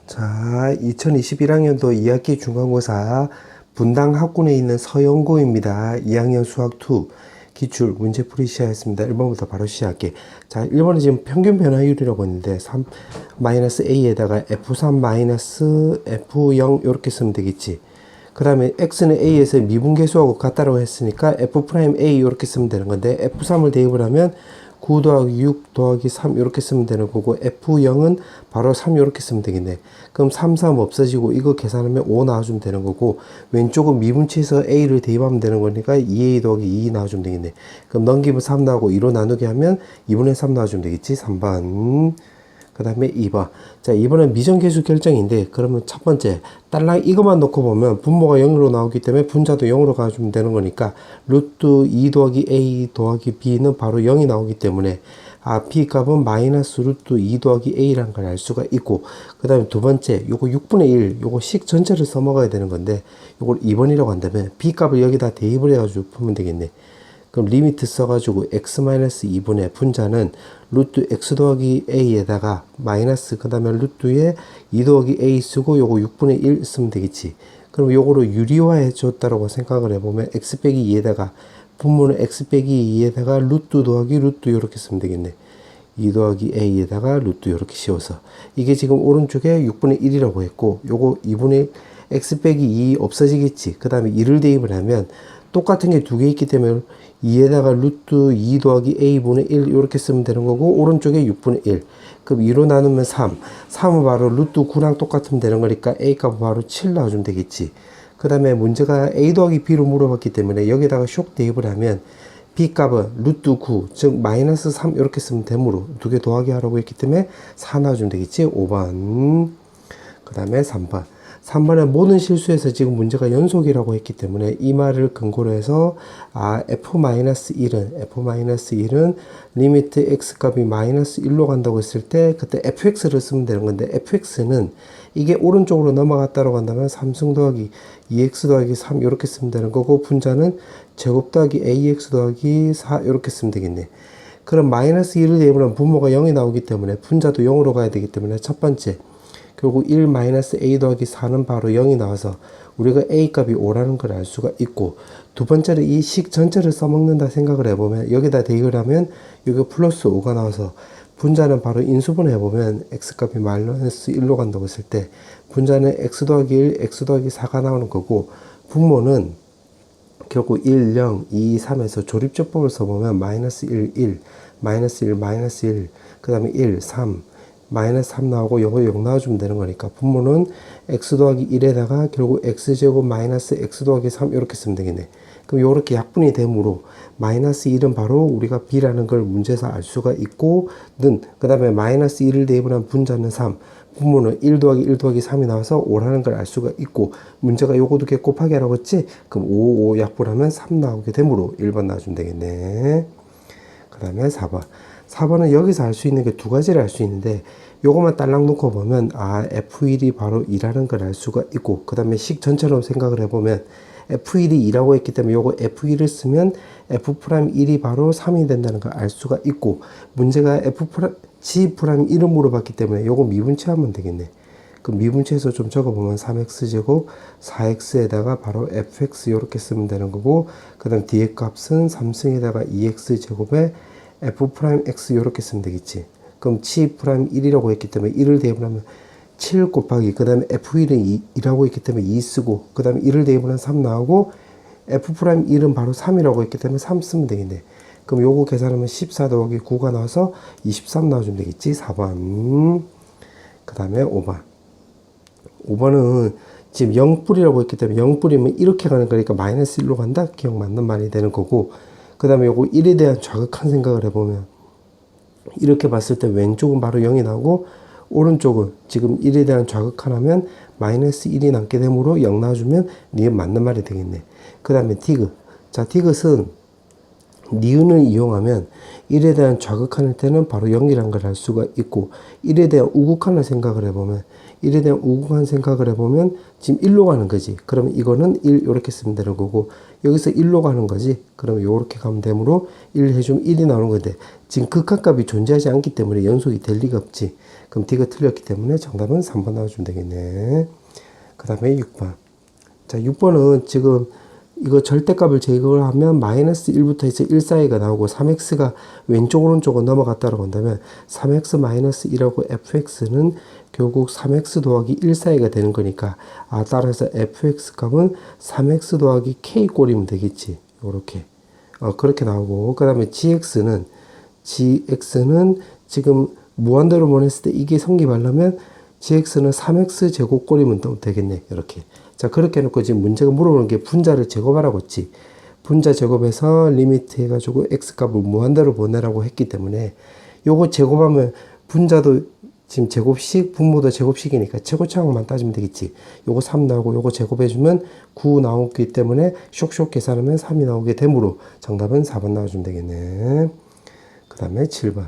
자, 2021학년도 2학기 중간고사 분당 학군에 있는 서영고입니다. 2학년 수학2 기출 문제풀이 시작했습니다. 1번부터 바로 시작할게. 자, 1번은 지금 평균 변화율이라고 했는데 3-a에다가 f3-f0 이렇게 쓰면 되겠지. 그 다음에 x는 a에서 미분계수하고 같다라고 했으니까 f'a 이렇게 쓰면 되는 건데 f3을 대입을 하면 9 더하기 6 더하기 3 이렇게 쓰면 되는 거고 f0은 바로 3 이렇게 쓰면 되겠네. 그럼 3, 3 없어지고 이거 계산하면 5 나와주면 되는 거고 왼쪽은 미분치에서 a를 대입하면 되는 거니까 2a 더하기 2 나와주면 되겠네. 그럼 넘기면 3 나오고 2로 나누게 하면 2분의 3 나와주면 되겠지. 3번. 그 다음에 2번. 자, 2번은 미정계수 결정인데, 그러면 첫 번째, 딸랑 이것만 놓고 보면 분모가 0으로 나오기 때문에 분자도 0으로 가주면 되는 거니까, 루트 2 더하기 a 더하기 b는 바로 0이 나오기 때문에, b 값은 마이너스 루트 2 더하기 a라는 걸 알 수가 있고, 그 다음에 두 번째, 요거 6분의 1, 요거 식 전체를 써먹어야 되는 건데, 요걸 2번이라고 한다면, b 값을 여기다 대입을 해가지고 풀면 되겠네. 그럼 리미트 써가지고 x-2분의 분자는 루트 x 더하기 a에다가 마이너스 그 다음에 루트에 2 더하기 a 쓰고 요거 6분의 1 쓰면 되겠지. 그럼 요거를 유리화해 줬다라고 생각을 해보면 x 빼기 2에다가 분모는 x 빼기 2에다가 루트 더하기 루트 이렇게 쓰면 되겠네. 2 더하기 a에다가 루트 이렇게 씌워서 이게 지금 오른쪽에 6분의 1이라고 했고 요거 2분의 x 빼기 2 없어지겠지. 그 다음에 2를 대입을 하면 똑같은 게 두 개 있기 때문에 2에다가 루트 2 더하기 a분의 1 이렇게 쓰면 되는 거고 오른쪽에 6분의 1 그럼 2로 나누면 3 3은 바로 루트 9랑 똑같으면 되는 거니까 a 값은 바로 7 나와주면 되겠지. 그 다음에 문제가 a 더하기 b로 물어봤기 때문에 여기다가 쇽 대입을 하면 b 값은 루트 9 즉 마이너스 3 이렇게 쓰면 되므로 두 개 더하기 하라고 했기 때문에 4 나와주면 되겠지. 5번. 그 다음에 3번. 3번의 모든 실수에서 지금 문제가 연속이라고 했기 때문에 이 말을 근거로 해서 f-1은 리미트 x 값이 마이너스 1로 간다고 했을 때 그때 fx를 쓰면 되는 건데 fx는 이게 오른쪽으로 넘어갔다고 한다면 3승 더하기 2x 더하기 3 이렇게 쓰면 되는 거고 분자는 제곱 더하기 ax 더하기 4 이렇게 쓰면 되겠네. 그럼 마이너스 1을 대입하면 분모가 0이 나오기 때문에 분자도 0으로 가야 되기 때문에 첫 번째 결국 1-a 더하기 4는 바로 0이 나와서 우리가 a 값이 5라는 걸 알 수가 있고 두 번째로 이 식 전체를 써먹는다 생각을 해보면 여기다 대입을 하면 여기 플러스 5가 나와서 분자는 바로 인수분 해보면 x 값이 마이너스 1로 간다고 했을 때 분자는 x 더하기 1, x 더하기 4가 나오는 거고 분모는 결국 1, 0, 2, 3에서 조립조법을 써보면 마이너스 1, 1, 마이너스 1, 마이너스 1, 그 다음에 1, 3, 마이너스 3 나오고 요거 0 나와주면 되는 거니까 분모는 x 더하기 1에다가 결국 x제곱 마이너스 x 더하기 3 이렇게 쓰면 되겠네. 그럼 요렇게 약분이 되므로 마이너스 1은 바로 우리가 b라는 걸 문제에서 알 수가 있고 그 다음에 마이너스 1을 대입한 분자는 3 분모는 1 더하기 1 더하기 3이 나와서 5라는 걸 알 수가 있고 문제가 요거 두 개 곱하기 하라고 했지. 그럼 5, 5 약분하면 3 나오게 되므로 1번 나와주면 되겠네. 그 다음에 4번. 4번은 여기서 알 수 있는 게 두 가지를 알 수 있는데 요것만 딸랑 놓고 보면 F1이 바로 2라는 걸 알 수가 있고 그 다음에 식 전체로 생각을 해보면 F1이 2라고 했기 때문에 요거 F1을 쓰면 F'1이 바로 3이 된다는 걸 알 수가 있고 문제가 G'1을 물어봤기 때문에 요거 미분치 하면 되겠네. 그 미분치해서 좀 적어보면 3x제곱 4x에다가 바로 fx 이렇게 쓰면 되는 거고 그 다음 뒤에 값은 3승에다가 2x제곱에 f'x 이렇게 쓰면 되겠지. 그럼 G'1이라고 했기 때문에 1을 대입하면 7 곱하기 그 다음에 F1은 2라고 했기 때문에 2 쓰고 그 다음에 1을 대입하면 3 나오고 F'1은 바로 3이라고 했기 때문에 3 쓰면 되겠네. 그럼 요거 계산하면 14 더하기 9가 나와서 23 나와주면 되겠지. 4번. 그 다음에 5번. 5번은 지금 0뿌리라고 했기 때문에 0뿌리면 이렇게 가는 거니까 마이너스 1로 간다? 기억 맞는 말이 되는 거고 그 다음에 요거 1에 대한 좌극한 생각을 해보면 이렇게 봤을 때 왼쪽은 바로 0이 나오고 오른쪽은 지금 1에 대한 좌극한 하면 마이너스 1이 남게 되므로 0 나와주면 니은 맞는 말이 되겠네. 그 다음에 디귿. 자, 디귿은 니은을 이용하면 1에 대한 좌극한일 때는 바로 0이라는 걸 알 수가 있고 1에 대한 우극한을 생각을 해보면 1에 대한 우극한 생각을 해보면 지금 1로 가는 거지. 그러면 이거는 1 이렇게 쓰면 되는 거고 여기서 1로 가는 거지. 그러면 요렇게 가면 되므로 1 해주면 1이 나오는 건데 지금 극한값이 존재하지 않기 때문에 연속이 될 리가 없지. 그럼 D가 틀렸기 때문에 정답은 3번 나와주면 되겠네. 그 다음에 6번. 자, 6번은 지금 이거 절대값을 제거를 하면 마이너스 1부터 해서 1 사이가 나오고 3x가 왼쪽 오른쪽으로 넘어갔다고 한다면 3x 마이너스 1하고 fx는 결국 3x 더하기 1 사이가 되는 거니까 따라서 fx 값은 3x 더하기 k 꼴이면 되겠지. 요렇게 그렇게 나오고 그 다음에 gx는 지금 무한대로 보냈을 때 이게 성립하려면 gx는 3x 제곱 꼴이면 또 되겠네. 이렇게. 자, 그렇게 해놓고 지금 문제가 물어보는 게 분자를 제곱하라고 했지. 분자 제곱해서 리미트 해가지고 x값을 무한대로 보내라고 했기 때문에 요거 제곱하면 분자도 지금 제곱식, 분모도 제곱식이니까 최고차항만 따지면 되겠지. 요거 3 나오고 요거 제곱해주면 9 나오기 때문에 쇽쇽 계산하면 3이 나오게 되므로 정답은 4번 나와주면 되겠네. 그 다음에 7번.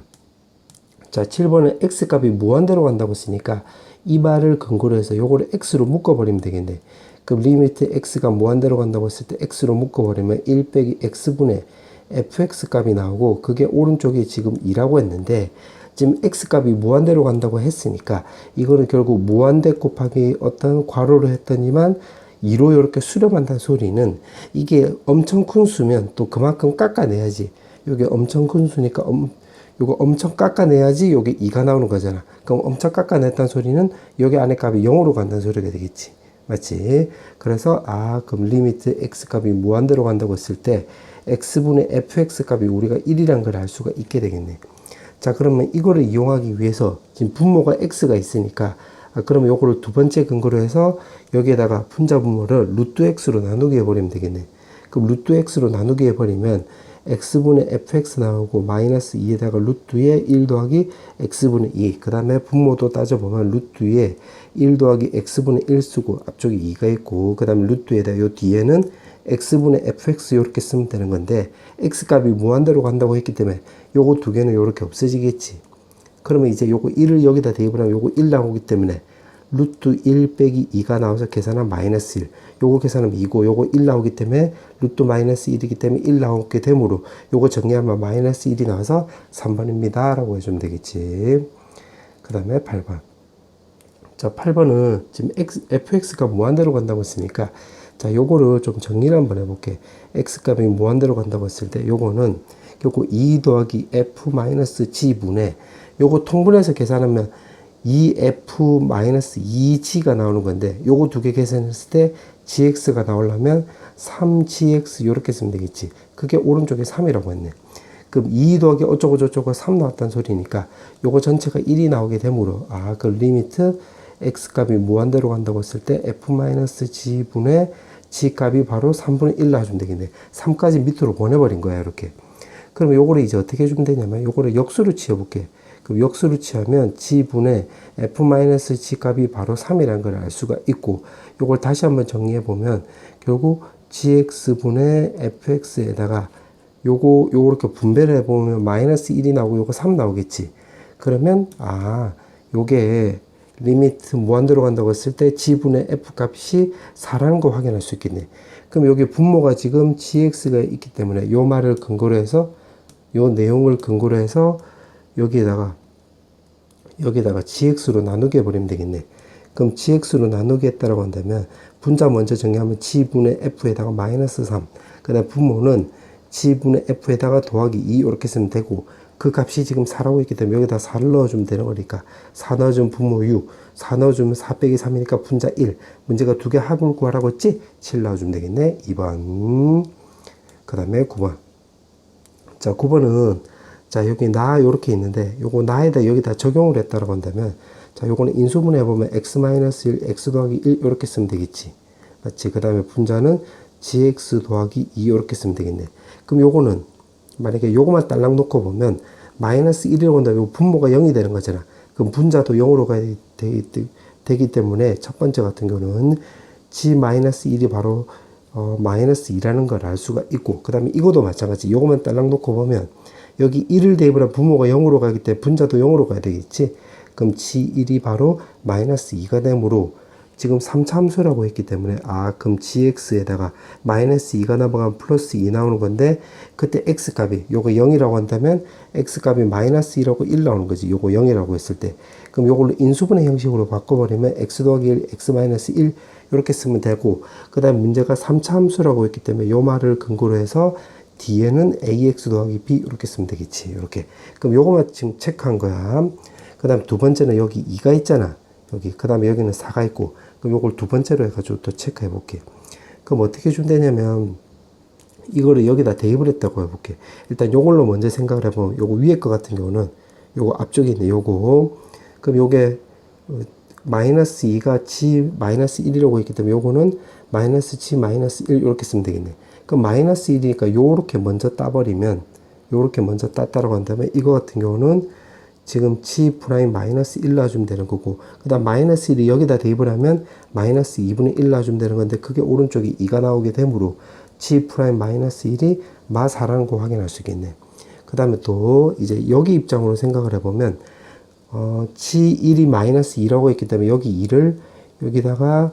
자, 7번은 x값이 무한대로 간다고 했으니까 이 말을 근거로 해서 요거를 x로 묶어버리면 되겠네. 그럼 리미트 x가 무한대로 간다고 했을 때 x로 묶어버리면 1 빼기 x분의 fx 값이 나오고 그게 오른쪽에 지금 2라고 했는데 지금 x값이 무한대로 간다고 했으니까 이거는 결국 무한대 곱하기 어떤 괄호로 했더니만 2로 이렇게 수렴한다는 소리는 이게 엄청 큰 수면 또 그만큼 깎아내야지. 이게 엄청 큰 수니까 요거 엄청 깎아내야지 요게 2가 나오는 거잖아. 그럼 엄청 깎아냈다는 소리는 여기 안에 값이 0으로 간다는 소리가 되겠지. 맞지? 그래서 그럼 리미트 x 값이 무한대로 간다고 했을 때 x분의 fx 값이 우리가 1이란 걸 알 수가 있게 되겠네. 자, 그러면 이거를 이용하기 위해서 지금 분모가 x가 있으니까 그러면 요거를 두 번째 근거로 해서 여기에다가 분자 분모를 루트 x로 나누게 해버리면 되겠네. 그럼 루트 x로 나누게 해버리면 x분의 fx 나오고 마이너스 2에다가 루트에 1 더하기 x분의 2. 그 다음에 분모도 따져보면 루트에 1 더하기 x분의 1 쓰고 앞쪽에 2가 있고 그 다음에 루트에다 요 뒤에는 x분의 fx 이렇게 쓰면 되는 건데 x값이 무한대로 간다고 했기 때문에 요거 두 개는 요렇게 없어지겠지. 그러면 이제 요거 1을 여기다 대입을 하면 요거 1 나오기 때문에 루트 1 빼기 2가 나와서 계산하면 마이너스 1. 요거 계산하면 2고 요거 1 나오기 때문에 루트 마이너스 1이기 때문에 1 나오게 되므로 요거 정리하면 마이너스 1이 나와서 3번입니다 라고 해주면 되겠지. 그 다음에 8번. 자, 8번은 지금 fx가 무한대로 간다고 했으니까 자, 요거를 좀 정리를 한번 해볼게. x값이 무한대로 간다고 했을 때 요거는 결국 2 더하기 f 마이너스 g분의 요거 통분해서 계산하면 2f-2g가 나오는 건데 요거 두 개 계산했을 때 gx가 나오려면 3gx 요렇게 쓰면 되겠지. 그게 오른쪽에 3이라고 했네. 그럼 2 더하기 어쩌고 저쩌고 3 나왔다는 소리니까 요거 전체가 1이 나오게 되므로 그 리미트 x값이 무한대로 간다고 했을 때 f-g분의 g값이 바로 3분의 1 나와주면 되겠네. 3까지 밑으로 보내버린 거야 이렇게. 그럼 요거를 이제 어떻게 해주면 되냐면 요거를 역수로 치워볼게. 그럼 역수로 취하면 g분의 f-g 값이 바로 3이라는 걸 알 수가 있고 요걸 다시 한번 정리해 보면 결국 gx분의 fx에다가 요렇게 분배를 해 보면 마이너스 1이 나오고 요거 3 나오겠지. 그러면 요게 리미트 무한대로 간다고 했을 때 g분의 f 값이 4라는 거 확인할 수 있겠네. 그럼 여기 분모가 지금 gx가 있기 때문에 요 말을 근거로 해서 요 내용을 근거로 해서 여기에다가 gx로 나누게 해버리면 되겠네. 그럼 gx로 나누게 했다라고 한다면 분자 먼저 정리하면 g분의 f에다가 마이너스 3. 그 다음 분모는 g분의 f에다가 더하기 2 이렇게 쓰면 되고 그 값이 지금 4라고 있기 때문에 여기다 4를 넣어주면 되는 거니까 4 넣어주면 분모 6, 4 넣어주면 4 빼기 3이니까 분자 1. 문제가 두 개 합을 구하라고 했지? 7 넣어주면 되겠네. 2번. 그 다음에 9번. 자, 9번은 자, 여기 요렇게 있는데 요거 나에다 여기다 적용을 했다라고 한다면 자, 요거는 인수분해 보면 x-1, x 더하기 1 이렇게 쓰면 되겠지. 맞지? 그 다음에 분자는 gx 더하기 2 이렇게 쓰면 되겠네. 그럼 요거는 만약에 요거만 딸랑 놓고 보면 마이너스 1이라고 한다면 요 분모가 0이 되는 거잖아. 그럼 분자도 0으로 가야 되기 때문에 첫 번째 같은 경우는 g-1이 바로 마이너스 2라는 걸 알 수가 있고 그 다음에 이것도 마찬가지. 요거만 딸랑 놓고 보면 여기 1을 대입을 하면 분모가 0으로 가기 때문에 분자도 0으로 가야 되겠지. 그럼 G1이 바로 마이너스 2가 되므로 지금 3차 함수라고 했기 때문에 그럼 gx에다가 마이너스 2가 넘어가면 플러스 2 나오는 건데 그때 x값이 요거 0이라고 한다면 x값이 마이너스 1하고 1 나오는 거지. 요거 0이라고 했을 때 그럼 요걸로 인수분해 형식으로 바꿔버리면 x 더하기 1 x 마이너스 1 이렇게 쓰면 되고 그 다음 문제가 3차 함수라고 했기 때문에 요 말을 근거로 해서 뒤에는 ax 더하기 b 이렇게 쓰면 되겠지. 이렇게 그럼 요거만 지금 체크한 거야. 그 다음 두 번째는 여기 2가 있잖아. 여기 그 다음에 여기는 4가 있고 그럼 요걸 두 번째로 해가지고 또 체크해 볼게. 그럼 어떻게 준다냐면 이거를 여기다 대입을 했다고 해볼게. 일단 요걸로 먼저 생각을 해보면 요거 위에 거 같은 경우는 요거 앞쪽에 있네 요거 그럼 요게 마이너스 2가 g 마이너스 1이라고 했기 때문에 요거는 마이너스 g 마이너스 1 이렇게 쓰면 되겠네. 그럼 마이너스 1이니까 요렇게 먼저 따버리면 요렇게 먼저 땄다라고 한다면 이거 같은 경우는 지금 g 프라임 마이너스 1 놔주면 되는 거고 그 다음 마이너스 1이 여기다 대입을 하면 마이너스 2분의 1 놔주면 되는 건데 그게 오른쪽에 2가 나오게 되므로 g 프라임 마이너스 1이 마 4라는 거 확인할 수 있겠네. 그 다음에 또 이제 여기 입장으로 생각을 해보면 g1이 마이너스 2라고 했기 때문에 여기 2를 여기다가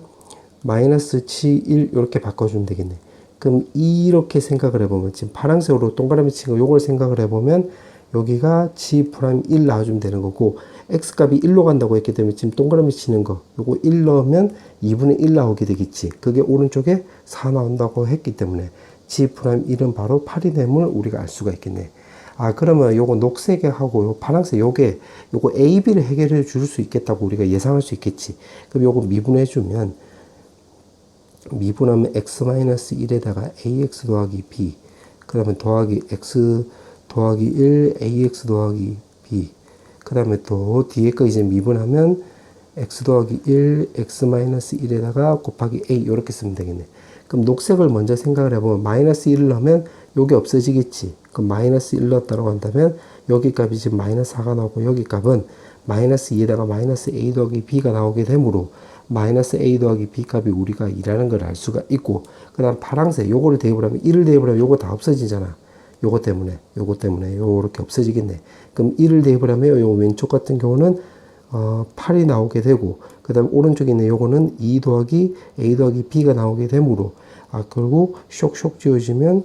마이너스 g1 이렇게 바꿔주면 되겠네. 그럼 이렇게 생각을 해보면 지금 파란색으로 동그라미 친 거 요걸 생각을 해보면 여기가 g 프라임 1 나와주면 되는 거고 x 값이 1로 간다고 했기 때문에 지금 동그라미 치는 거 요거 1 넣으면 2분의 1 나오게 되겠지. 그게 오른쪽에 4 나온다고 했기 때문에 g 프라임 1은 바로 8이 됨을 우리가 알 수가 있겠네. 그러면 요거 녹색에 하고 요 파란색 요게 요거 a, b를 해결해 줄 수 있겠다고 우리가 예상할 수 있겠지. 그럼 요거 미분해 주면 미분하면 x-1에다가 ax 더하기 b 그 다음에 더하기 x 더하기 1 ax 더하기 b 그 다음에 또 뒤에 거 이제 미분하면 x 더하기 1 x-1에다가 곱하기 a 이렇게 쓰면 되겠네. 그럼 녹색을 먼저 생각을 해보면 마이너스 1을 넣으면 요게 없어지겠지. 그럼 마이너스 1 넣었다고 한다면 여기 값이 지금 마이너스 4가 나오고 여기 값은 마이너스 2에다가 마이너스 a 더하기 b가 나오게 되므로 마이너스 a 더하기 b 값이 우리가 2라는 걸 알 수가 있고 그 다음 파란색 요거를 대입을 하면 1을 대입을 하면 요거 다 없어지잖아. 요거 때문에 요렇게 없어지겠네. 그럼 1을 대입을 하면 요 왼쪽 같은 경우는 8이 나오게 되고 그 다음 오른쪽에 있는 요거는 2 더하기 a 더하기 b가 나오게 되므로 결국 쇽쇽 지워지면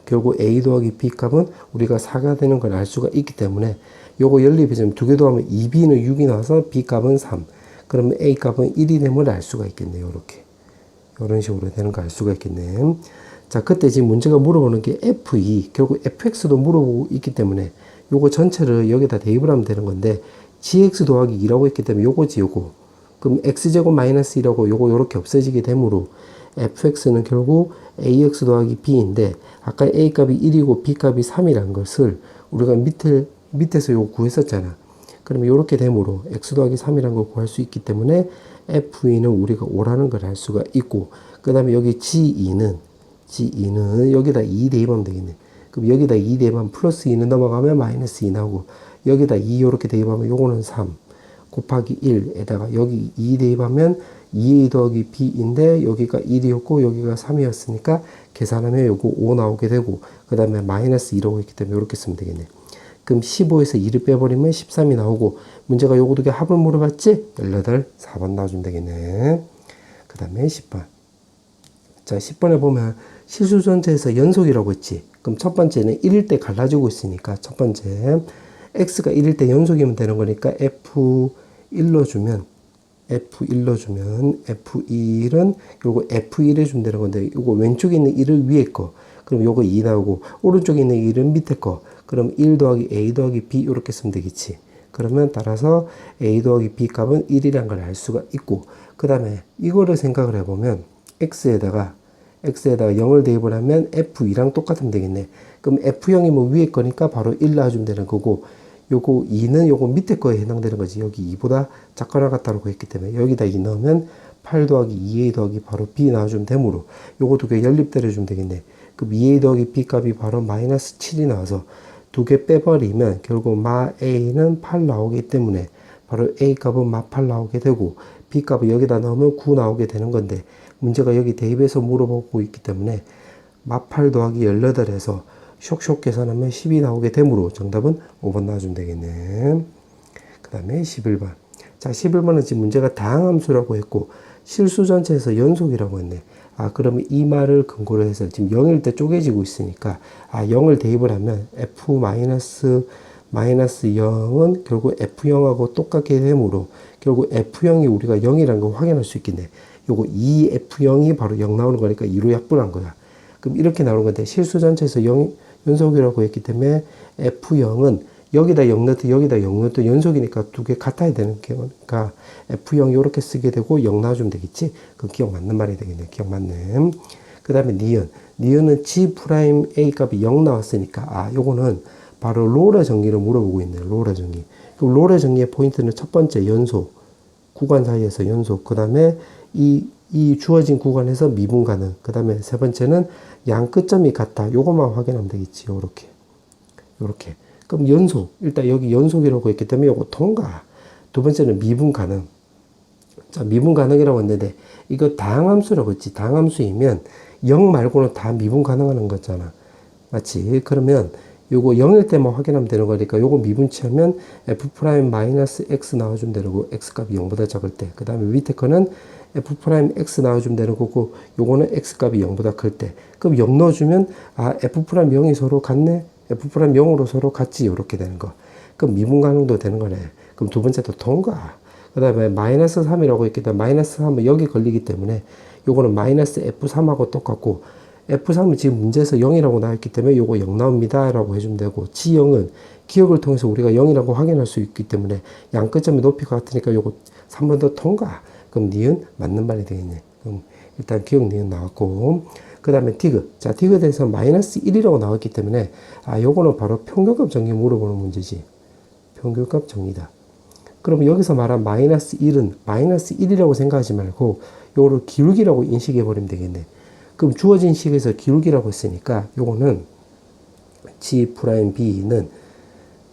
결국 a 더하기 b 값은 우리가 4가 되는 걸 알 수가 있기 때문에 요거 연립해주면 두 개 더하면 2b는 6이 나와서 b 값은 3 그러면 a 값은 1이 됨을 알 수가 있겠네요. 이렇게 이런 식으로 되는 걸 알 수가 있겠네. 자, 그때 지금 문제가 물어보는 게 F2, 결국 FX도 물어보고 있기 때문에 요거 전체를 여기다 대입을 하면 되는 건데 GX 더하기 2라고 했기 때문에 요거지 요거. 그럼 X제곱 마이너스 2라고 요거 요렇게 없어지게 되므로 FX는 결국 AX 더하기 B인데 아까 A 값이 1이고 B 값이 3이라는 것을 우리가 밑에서 요거 구했었잖아. 그러면 요렇게 되므로 X 더하기 3이라는 걸 구할 수 있기 때문에 F2는 우리가 5라는 걸 알 수가 있고 그 다음에 여기 G2는 여기다 2 대입하면 되겠네. 그럼 여기다 2 대입하면 플러스 2는 넘어가면 마이너스 2 나오고 여기다 2 요렇게 대입하면 요거는 3 곱하기 1에다가 여기 2 대입하면 2a 더하기 b인데 여기가 1이었고 여기가 3이었으니까 계산하면 요거 5 나오게 되고 그 다음에 마이너스 2라고 했기 때문에 요렇게 쓰면 되겠네. 그럼 15에서 2를 빼버리면 13이 나오고 문제가 요거 두 개 합을 물어봤지? 18, 4번 나와주면 되겠네. 그 다음에 10번. 자, 10번에 보면 실수전체에서 연속이라고 했지. 그럼 첫 번째는 1일 때 갈라지고 있으니까 첫 번째 x가 1일 때 연속이면 되는 거니까 f1로 주면 f1은 요거 f1 해주면 되는 건데 요거 왼쪽에 있는 1을 위에 거 그럼 요거 2 나오고 오른쪽에 있는 1은 밑에 거 그럼 1 더하기 a 더하기 b 이렇게 쓰면 되겠지. 그러면 따라서 a 더하기 b 값은 1이라는 걸 알 수가 있고 그 다음에 이거를 생각을 해보면 x에다가 0을 대입을 하면 f2랑 똑같으면 되겠네. 그럼 f0이면 위에 거니까 바로 1 놔주면 되는 거고 요거 2는 요거 밑에 거에 해당되는 거지. 여기 2보다 작거나 같다고 했기 때문에 여기다 2 넣으면 8 더하기 2a 더하기 바로 b 나와주면 되므로 요거 두 개 연립 때려주면 되겠네. 그럼 2a 더하기 b 값이 바로 마이너스 7이 나와서 두 개 빼버리면 결국 마 a는 8 나오기 때문에 바로 a 값은 마 8 나오게 되고 b 값을 여기다 넣으면 9 나오게 되는 건데 문제가 여기 대입해서 물어보고 있기 때문에 마 8 더하기 18에서 쇽쇽 계산하면 10이 나오게 되므로 정답은 5번 나와주면 되겠네. 그 다음에 11번. 자, 11번은 지금 문제가 다항함수라고 했고 실수 전체에서 연속이라고 했네. 그러면 이 말을 근거로 해서 지금 0일 때 쪼개지고 있으니까 0을 대입을 하면 f-0은 결국 f0하고 똑같게 되므로 결국 f0이 우리가 0이라는 걸 확인할 수 있겠네. 요거 2f0이 바로 0 나오는 거니까 2로 약분한 거야. 그럼 이렇게 나오는 건데 실수 전체에서 0 연속이라고 했기 때문에 f0은 여기다 0 넣든 여기다 0 넣든 연속이니까 두 개 같아야 되는 거니까 f0 이렇게 쓰게 되고 0 나와주면 되겠지. 그 기억 맞는 말이 되겠네. 기억 맞는. 그 다음에 니은은 G'A 값이 0 나왔으니까 요거는 바로 롤의 정리를 물어보고 있네요. 롤의 정리. 그럼 롤의 정리의 포인트는 첫 번째 연속, 구간 사이에서 연속. 그 다음에 이 주어진 구간에서 미분 가능. 그 다음에 세 번째는 양 끝점이 같다. 요것만 확인하면 되겠지. 요렇게. 그럼 연속. 일단 여기 연속이라고 했기 때문에 요거 통과. 두 번째는 미분 가능. 자, 미분 가능이라고 했는데 이거 다항함수라고 했지. 다항함수이면 0 말고는 다 미분 가능하는 거잖아. 맞지? 그러면 요거 0일 때만 확인하면 되는 거니까 요거 미분치하면 f'-x 나와주면 되는 거고 x값이 0보다 작을 때. 그 다음에 밑에 거는 f'-x 나와주면 되는 거고 요거는 x값이 0보다 클 때. 그럼 0 넣어주면 f'0이 서로 같네? f'0으로 서로 같지? 요렇게 되는 거. 그럼 미분 가능도 되는 거네. 그럼 두 번째도 통과. 그 다음에 -3이라고 했기 때문에 -3은 여기 걸리기 때문에 요거는 -f3하고 똑같고 F3은 지금 문제에서 0이라고 나왔기 때문에 요거 0 나옵니다 라고 해주면 되고 G0은 기억을 통해서 우리가 0이라고 확인할 수 있기 때문에 양 끝점의 높이가 같으니까 요거 3번 더 통과. 그럼 니은 맞는 말이 되겠네. 그럼 일단 기억 니은 나왔고 그 다음에 디귿. 자, 디귿에 대해서 -1이라고 나왔기 때문에 요거는 바로 평균값 정리 물어보는 문제지. 평균값 정리다. 그럼 여기서 말한 -1은 -1이라고 생각하지 말고 요거를 기울기라고 인식해 버리면 되겠네. 그럼 주어진 식에서 기울기라고 했으니까 요거는 G'B는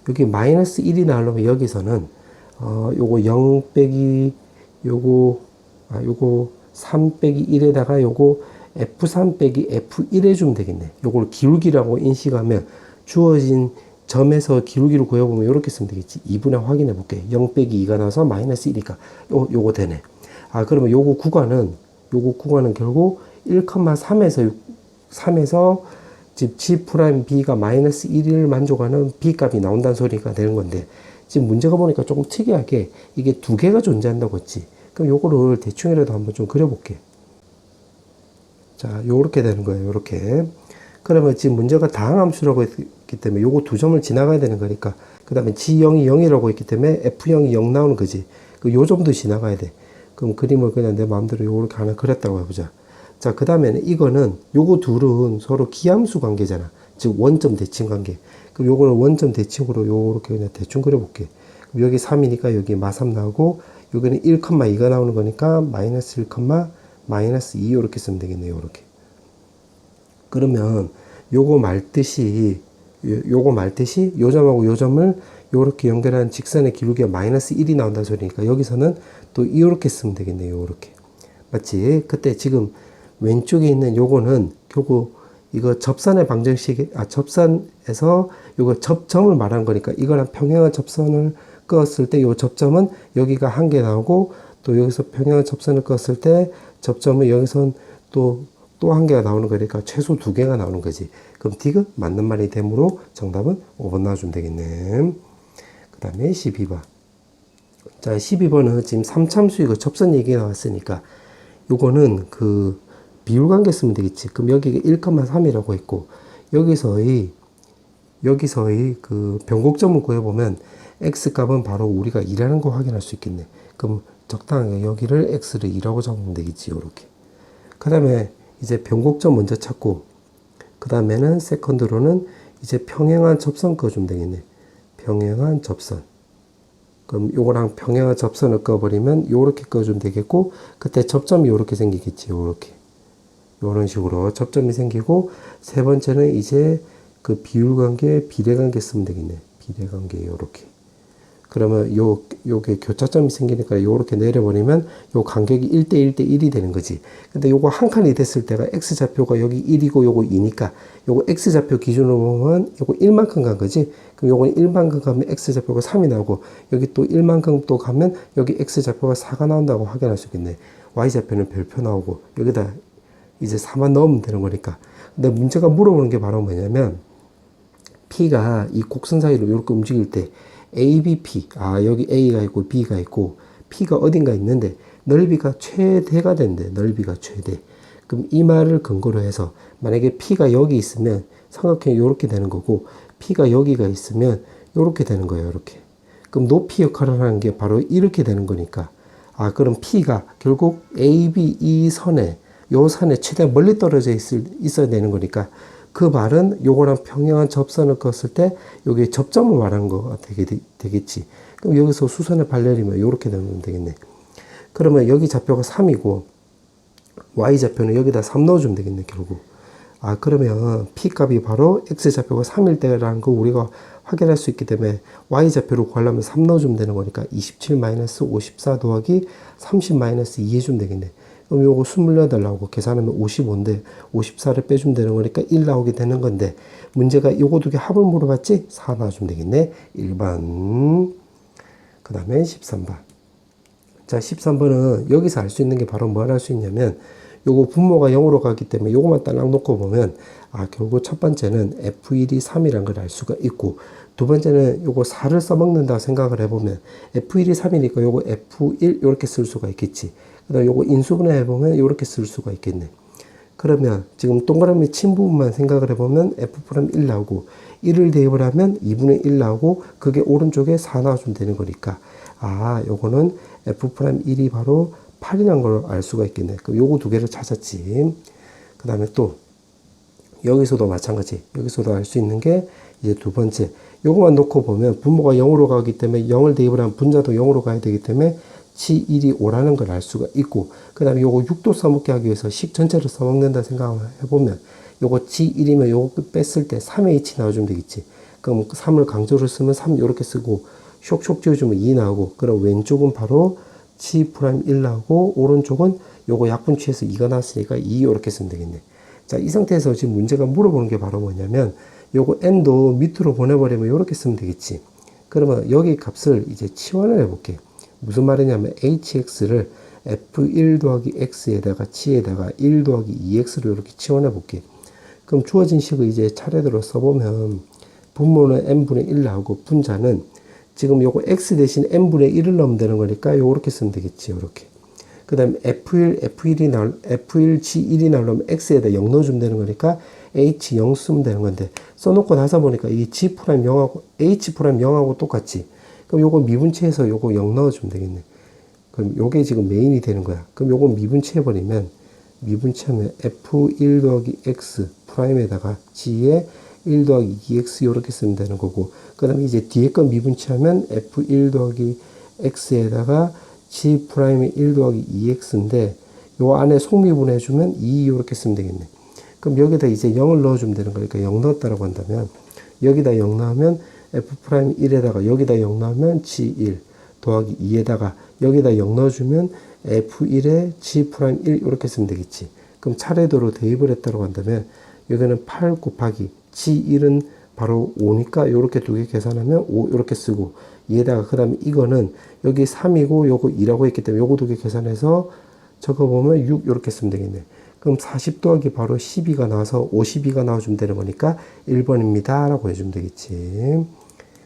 여기 -1이 나오려면 여기서는 요거 0 빼기 요거 3 빼기 1에다가 요거 F3 빼기 F1 해주면 되겠네. 요걸 기울기라고 인식하면 주어진 점에서 기울기를 구해보면 이렇게 쓰면 되겠지. 2분의 확인해 볼게. 0 빼기 2가 나와서 -1이니까 요거 되네. 그러면 요거 구간은 결국 1,3에서 지금 G'B가 -1을 만족하는 B값이 나온다는 소리가 되는 건데 지금 문제가 보니까 조금 특이하게 이게 두 개가 존재한다고 했지. 그럼 요거를 대충이라도 한번 좀 그려볼게. 자, 요렇게 되는 거예요. 요렇게. 그러면 지금 문제가 다항함수라고 했기 때문에 요거 두 점을 지나가야 되는 거니까 그 다음에 G0이 0이라고 했기 때문에 F0이 0 나오는 거지. 요 점도 지나가야 돼. 그럼 그림을 그냥 내 마음대로 요렇게 하나 그렸다고 해보자. 자, 그 다음에는 이거는 요거 둘은 서로 기함수 관계잖아. 즉 원점 대칭 관계. 그럼 요거는 원점 대칭으로 요렇게 그냥 대충 그려볼게. 그럼 여기 3이니까 여기 -3 나오고 여기는 1,2가 나오는 거니까 -1, -2 요렇게 쓰면 되겠네요. 요렇게. 그러면 요거 말듯이 요 점하고 요 점을 요렇게 연결한 직선의 기울기가 -1이 나온다는 소리니까 여기서는 또 이렇게 쓰면 되겠네요. 요렇게. 맞지? 그때 지금 왼쪽에 있는 요거는 결국 이거 접선의 방정식, 접선에서 요거 접점을 말한 거니까 이거랑 평행한 접선을 그었을 때 요 접점은 여기가 한 개 나오고 또 여기서 평행한 접선을 그었을 때 접점은 여기선 또 한 개가 나오는 거니까 최소 두 개가 나오는 거지. 그럼 디귿 맞는 말이 되므로 정답은 5번 나와주면 되겠네. 그 다음에 12번. 자, 12번은 지금 3참수 이거 접선 얘기가 나왔으니까 요거는 그 비율관계 쓰면 되겠지. 그럼 여기가 1,3이라고 했고 여기서의 그 변곡점을 구해보면 x값은 바로 우리가 2라는 거 확인할 수 있겠네. 그럼 적당하게 여기를 x를 2라고 잡으면 되겠지. 요렇게. 그 다음에 이제 변곡점 먼저 찾고 그 다음에는 세컨드로는 이제 평행한 접선 그어주면 되겠네. 평행한 접선. 그럼 요거랑 평행한 접선을 그어버리면 요렇게 그어주면 되겠고 그때 접점이 요렇게 생기겠지. 요렇게. 요런 식으로 접점이 생기고 세 번째는 이제 그 비율관계, 비례관계 쓰면 되겠네. 비례관계 요렇게. 그러면 요게 교차점이 생기니까 요렇게 내려버리면 요 간격이 1대 1대 1이 되는 거지. 근데 요거 한 칸이 됐을 때가 x좌표가 여기 1이고 요거 2니까 요거 x좌표 기준으로 보면 요거 1만큼 간 거지. 그럼 요거는 1만큼 가면 x좌표가 3이 나오고 여기 또 1만큼 또 가면 여기 x좌표가 4가 나온다고 확인할 수 있겠네. y좌표는 별표 나오고 여기다 이제 4만 넣으면 되는 거니까. 근데 문제가 물어보는 게 바로 뭐냐면 P가 이 곡선 사이로 이렇게 움직일 때 ABP, 여기 A가 있고 B가 있고 P가 어딘가 있는데 넓이가 최대가 된대. 넓이가 최대. 그럼 이 말을 근거로 해서 만약에 P가 여기 있으면 삼각형이 이렇게 되는 거고 P가 여기가 있으면 이렇게 되는 거예요. 이렇게. 그럼 높이 역할을 하는 게 바로 이렇게 되는 거니까 그럼 P가 결국 AB 이 선에 요 산에 최대한 멀리 떨어져 있어야 되는 거니까 그 말은 요거랑 평행한 접선을 그었을 때 여기 접점을 말하는 거가 되겠지. 그럼 여기서 수선의 발열이면 이렇게 되면 되겠네. 그러면 여기 좌표가 3이고 y좌표는 여기다 3 넣어주면 되겠네 결국. 그러면 P값이 바로 X좌표가 3일 때라는 거 우리가 확인할 수 있기 때문에 Y좌표로 구하려면 3 넣어주면 되는 거니까 27-54 더하기 30-2 해주면 되겠네. 그럼 요거 28 나오고 계산하면 55인데 54를 빼주면 되는 거니까 1 나오게 되는 건데 문제가 요거 두 개 합을 물어봤지? 4 나와주면 되겠네. 1번. 그 다음에 13번. 자, 13번은 여기서 알 수 있는 게 바로 뭘 할 수 있냐면 요거 분모가 0으로 가기 때문에 요거만 딸랑 놓고 보면 결국 첫 번째는 F1이 3이란 걸 알 수가 있고 두 번째는 요거 4를 써먹는다 생각을 해보면 F1이 3이니까 요거 F1 요렇게 쓸 수가 있겠지. 그 다음 요거 인수분해 해보면 요렇게 쓸 수가 있겠네. 그러면 지금 동그라미 친 부분만 생각을 해보면 F'1 나오고 1을 대입을 하면 2분의 1 나오고 그게 오른쪽에 4 나와주면 되는 거니까 요거는 F'1이 바로 8이라는 걸 알 수가 있겠네. 그럼 요거 두 개를 찾았지. 그 다음에 또 여기서도 마찬가지. 여기서도 알 수 있는 게 이제 두 번째. 요거만 놓고 보면 분모가 0으로 가기 때문에 0을 대입을 하면 분자도 0으로 가야 되기 때문에 C1이 5라는 걸 알 수가 있고 그 다음에 요거 6도 써먹게 하기 위해서 식 전체를 써먹는다 생각을 해보면 요거 C1이면 요거 뺐을 때 3의 H 나와주면 되겠지. 그럼 3을 강조를 쓰면 3 요렇게 쓰고 쇽쇽 지워주면 2 나오고 그럼 왼쪽은 바로 C'1 나오고 오른쪽은 요거 약분 취해서 2가 나왔으니까 2 요렇게 쓰면 되겠네. 자, 이 상태에서 지금 문제가 물어보는 게 바로 뭐냐면 요거 n도 밑으로 보내버리면 요렇게 쓰면 되겠지. 그러면 여기 값을 이제 치환을 해볼게. 무슨 말이냐면 hx를 f1 더하기 x에다가 치에다가 1 더하기 2x로 이렇게 치환해 볼게. 그럼 주어진 식을 이제 차례대로 써보면 분모는 n분의 1 나오고 분자는 지금 요거 x 대신 n분의 1을 넣으면 되는 거니까 요렇게 쓰면 되겠지. 요렇게. 그 다음에 F1 G1이 나오려면 X에다 0 넣어주면 되는 거니까 H 0 쓰면 되는 건데 써놓고 나서 보니까 이 G' 0하고 H' 0하고 똑같지. 그럼 요거 미분치해서 요거 0 넣어주면 되겠네. 그럼 요게 지금 메인이 되는 거야. 그럼 요거 미분치해버리면 미분치하면 F1 더하기 X 프라임에다가 G에 1 더하기 2X 요렇게 쓰면 되는 거고 그 다음에 이제 뒤에 건 미분치하면 F1 더하기 X에다가 G'1 더하기 2x인데 요 안에 속미분 해주면 2 이렇게 쓰면 되겠네. 그럼 여기다 이제 0을 넣어주면 되는 거니까 0 넣었다라고 한다면 여기다 0 넣으면 F'1에다가 여기다 0 넣으면 G1 더하기 2에다가 여기다 0 넣어주면 F1에 G'1 이렇게 쓰면 되겠지. 그럼 차례대로 대입을 했다고 한다면 여기는 8 곱하기 G1은 바로 5니까 이렇게 두 개 계산하면 5 이렇게 쓰고 얘다가 그 다음에 이거는 여기 3이고 요거 2라고 했기 때문에 요거 두 개 계산해서 적어보면 6 이렇게 쓰면 되겠네. 그럼 40 더하기 바로 12가 나와서 52가 나와주면 되는 거니까 1번입니다 라고 해주면 되겠지.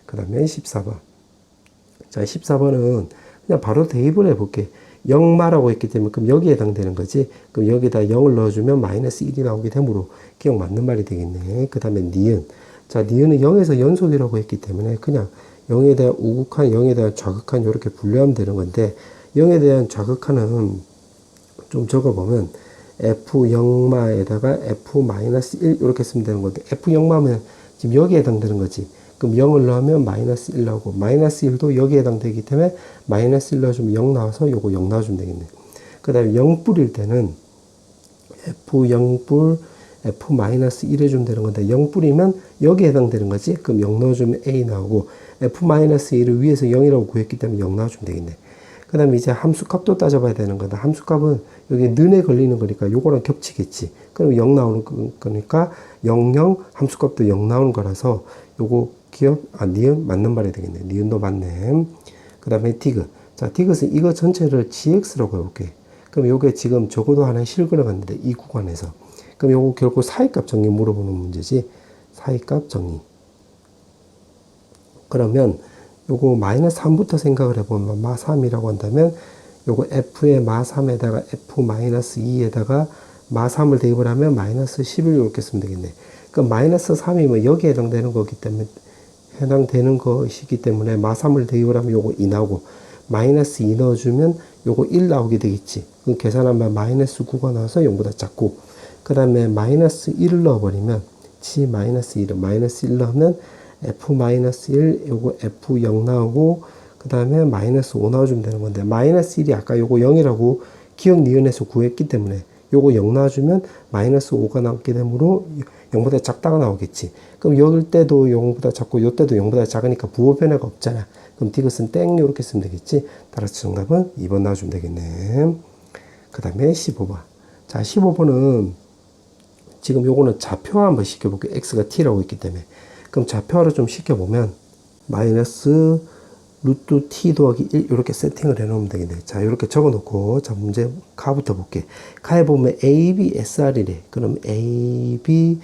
그 다음에 14번. 자, 14번은 그냥 바로 대입을 해볼게. 0마라고 했기 때문에 그럼 여기에 해당되는 거지. 그럼 여기다 0을 넣어주면 마이너스 1이 나오게 되므로 기억 맞는 말이 되겠네. 그 다음에 니은. 자, 니은은 0에서 연속이라고 했기 때문에 그냥 0에 대한 우극한, 0에 대한 좌극한 이렇게 분류하면 되는 건데 0에 대한 좌극한은 좀 적어보면 F0마에다가 F-1 이렇게 쓰면 되는 건데 F0마면 지금 여기에 해당되는 거지. 그럼 0을 넣으면 마이너스 1 나오고 마이너스 1도 여기에 해당되기 때문에 마이너스 1 넣어주면 0 나와서 요거 0 나와주면 되겠네. 그 다음에 0뿔일 때는 F0뿔 f-1 해주면 되는 건데 0 뿌리면 여기에 해당되는 거지. 그럼 0 넣어주면 a 나오고 f-1을 위에서 0이라고 구했기 때문에 0 넣어주면 되겠네. 그 다음에 이제 함수값도 따져봐야 되는 거다. 함수값은 여기 는에 걸리는 거니까 요거랑 겹치겠지. 그럼 0 나오는 거니까 0, 0 함수값도 0 나오는 거라서 요거 니은 맞는 말이 되겠네. 니은도 맞네. 그 다음에 디귿. 자, 디귿은 이거 전체를 gx라고 해볼게. 그럼 요게 지금 적어도 하나 실근을 갔는데 이 구간에서. 그럼 요거 결국 사이값 정리 물어보는 문제지. 사이값 정리. 그러면 요거 마이너스 3부터 생각을 해보면 마 3이라고 한다면 요거 f의 마 3에다가 f 마이너스 2에다가 마 3을 대입을 하면 마이너스 11 이렇게 쓰면 되겠네. 그럼 마이너스 3이면 여기에 해당되는 것이기 때문에 마 3을 대입을 하면 요거 2 나오고 마이너스 2 넣어주면 요거 1 나오게 되겠지. 그럼 계산하면 마이너스 9가 나와서 0보다 작고 그 다음에 마이너스 1을 넣어버리면 g 마이너스 1은 마이너스 1 넣으면 f-1 요거 f0 나오고 그 다음에 마이너스 5 넣어주면 되는 건데 마이너스 1이 아까 요거 0이라고 기억 니은에서 구했기 때문에 요거 0 나와주면 마이너스 5가 나오게 되므로 0보다 작다가 나오겠지. 그럼 여길 때도 0보다 작고 요 때도 0보다 작으니까 부호 변화가 없잖아. 그럼 디귿은 땡 이렇게 쓰면 되겠지. 따라서 정답은 2번 나와주면 되겠네. 그 다음에 15번. 자, 15번은 지금 요거는 좌표화 한번 시켜볼게요. x가 t라고 있기 때문에. 그럼 좌표화를 좀 시켜보면 마이너스 루트 t 더하기 1 이렇게 세팅을 해놓으면 되겠네. 자, 이렇게 적어놓고 자, 문제 가부터 볼게. 가에 보면 a, b, sr이래. 그럼 a, b,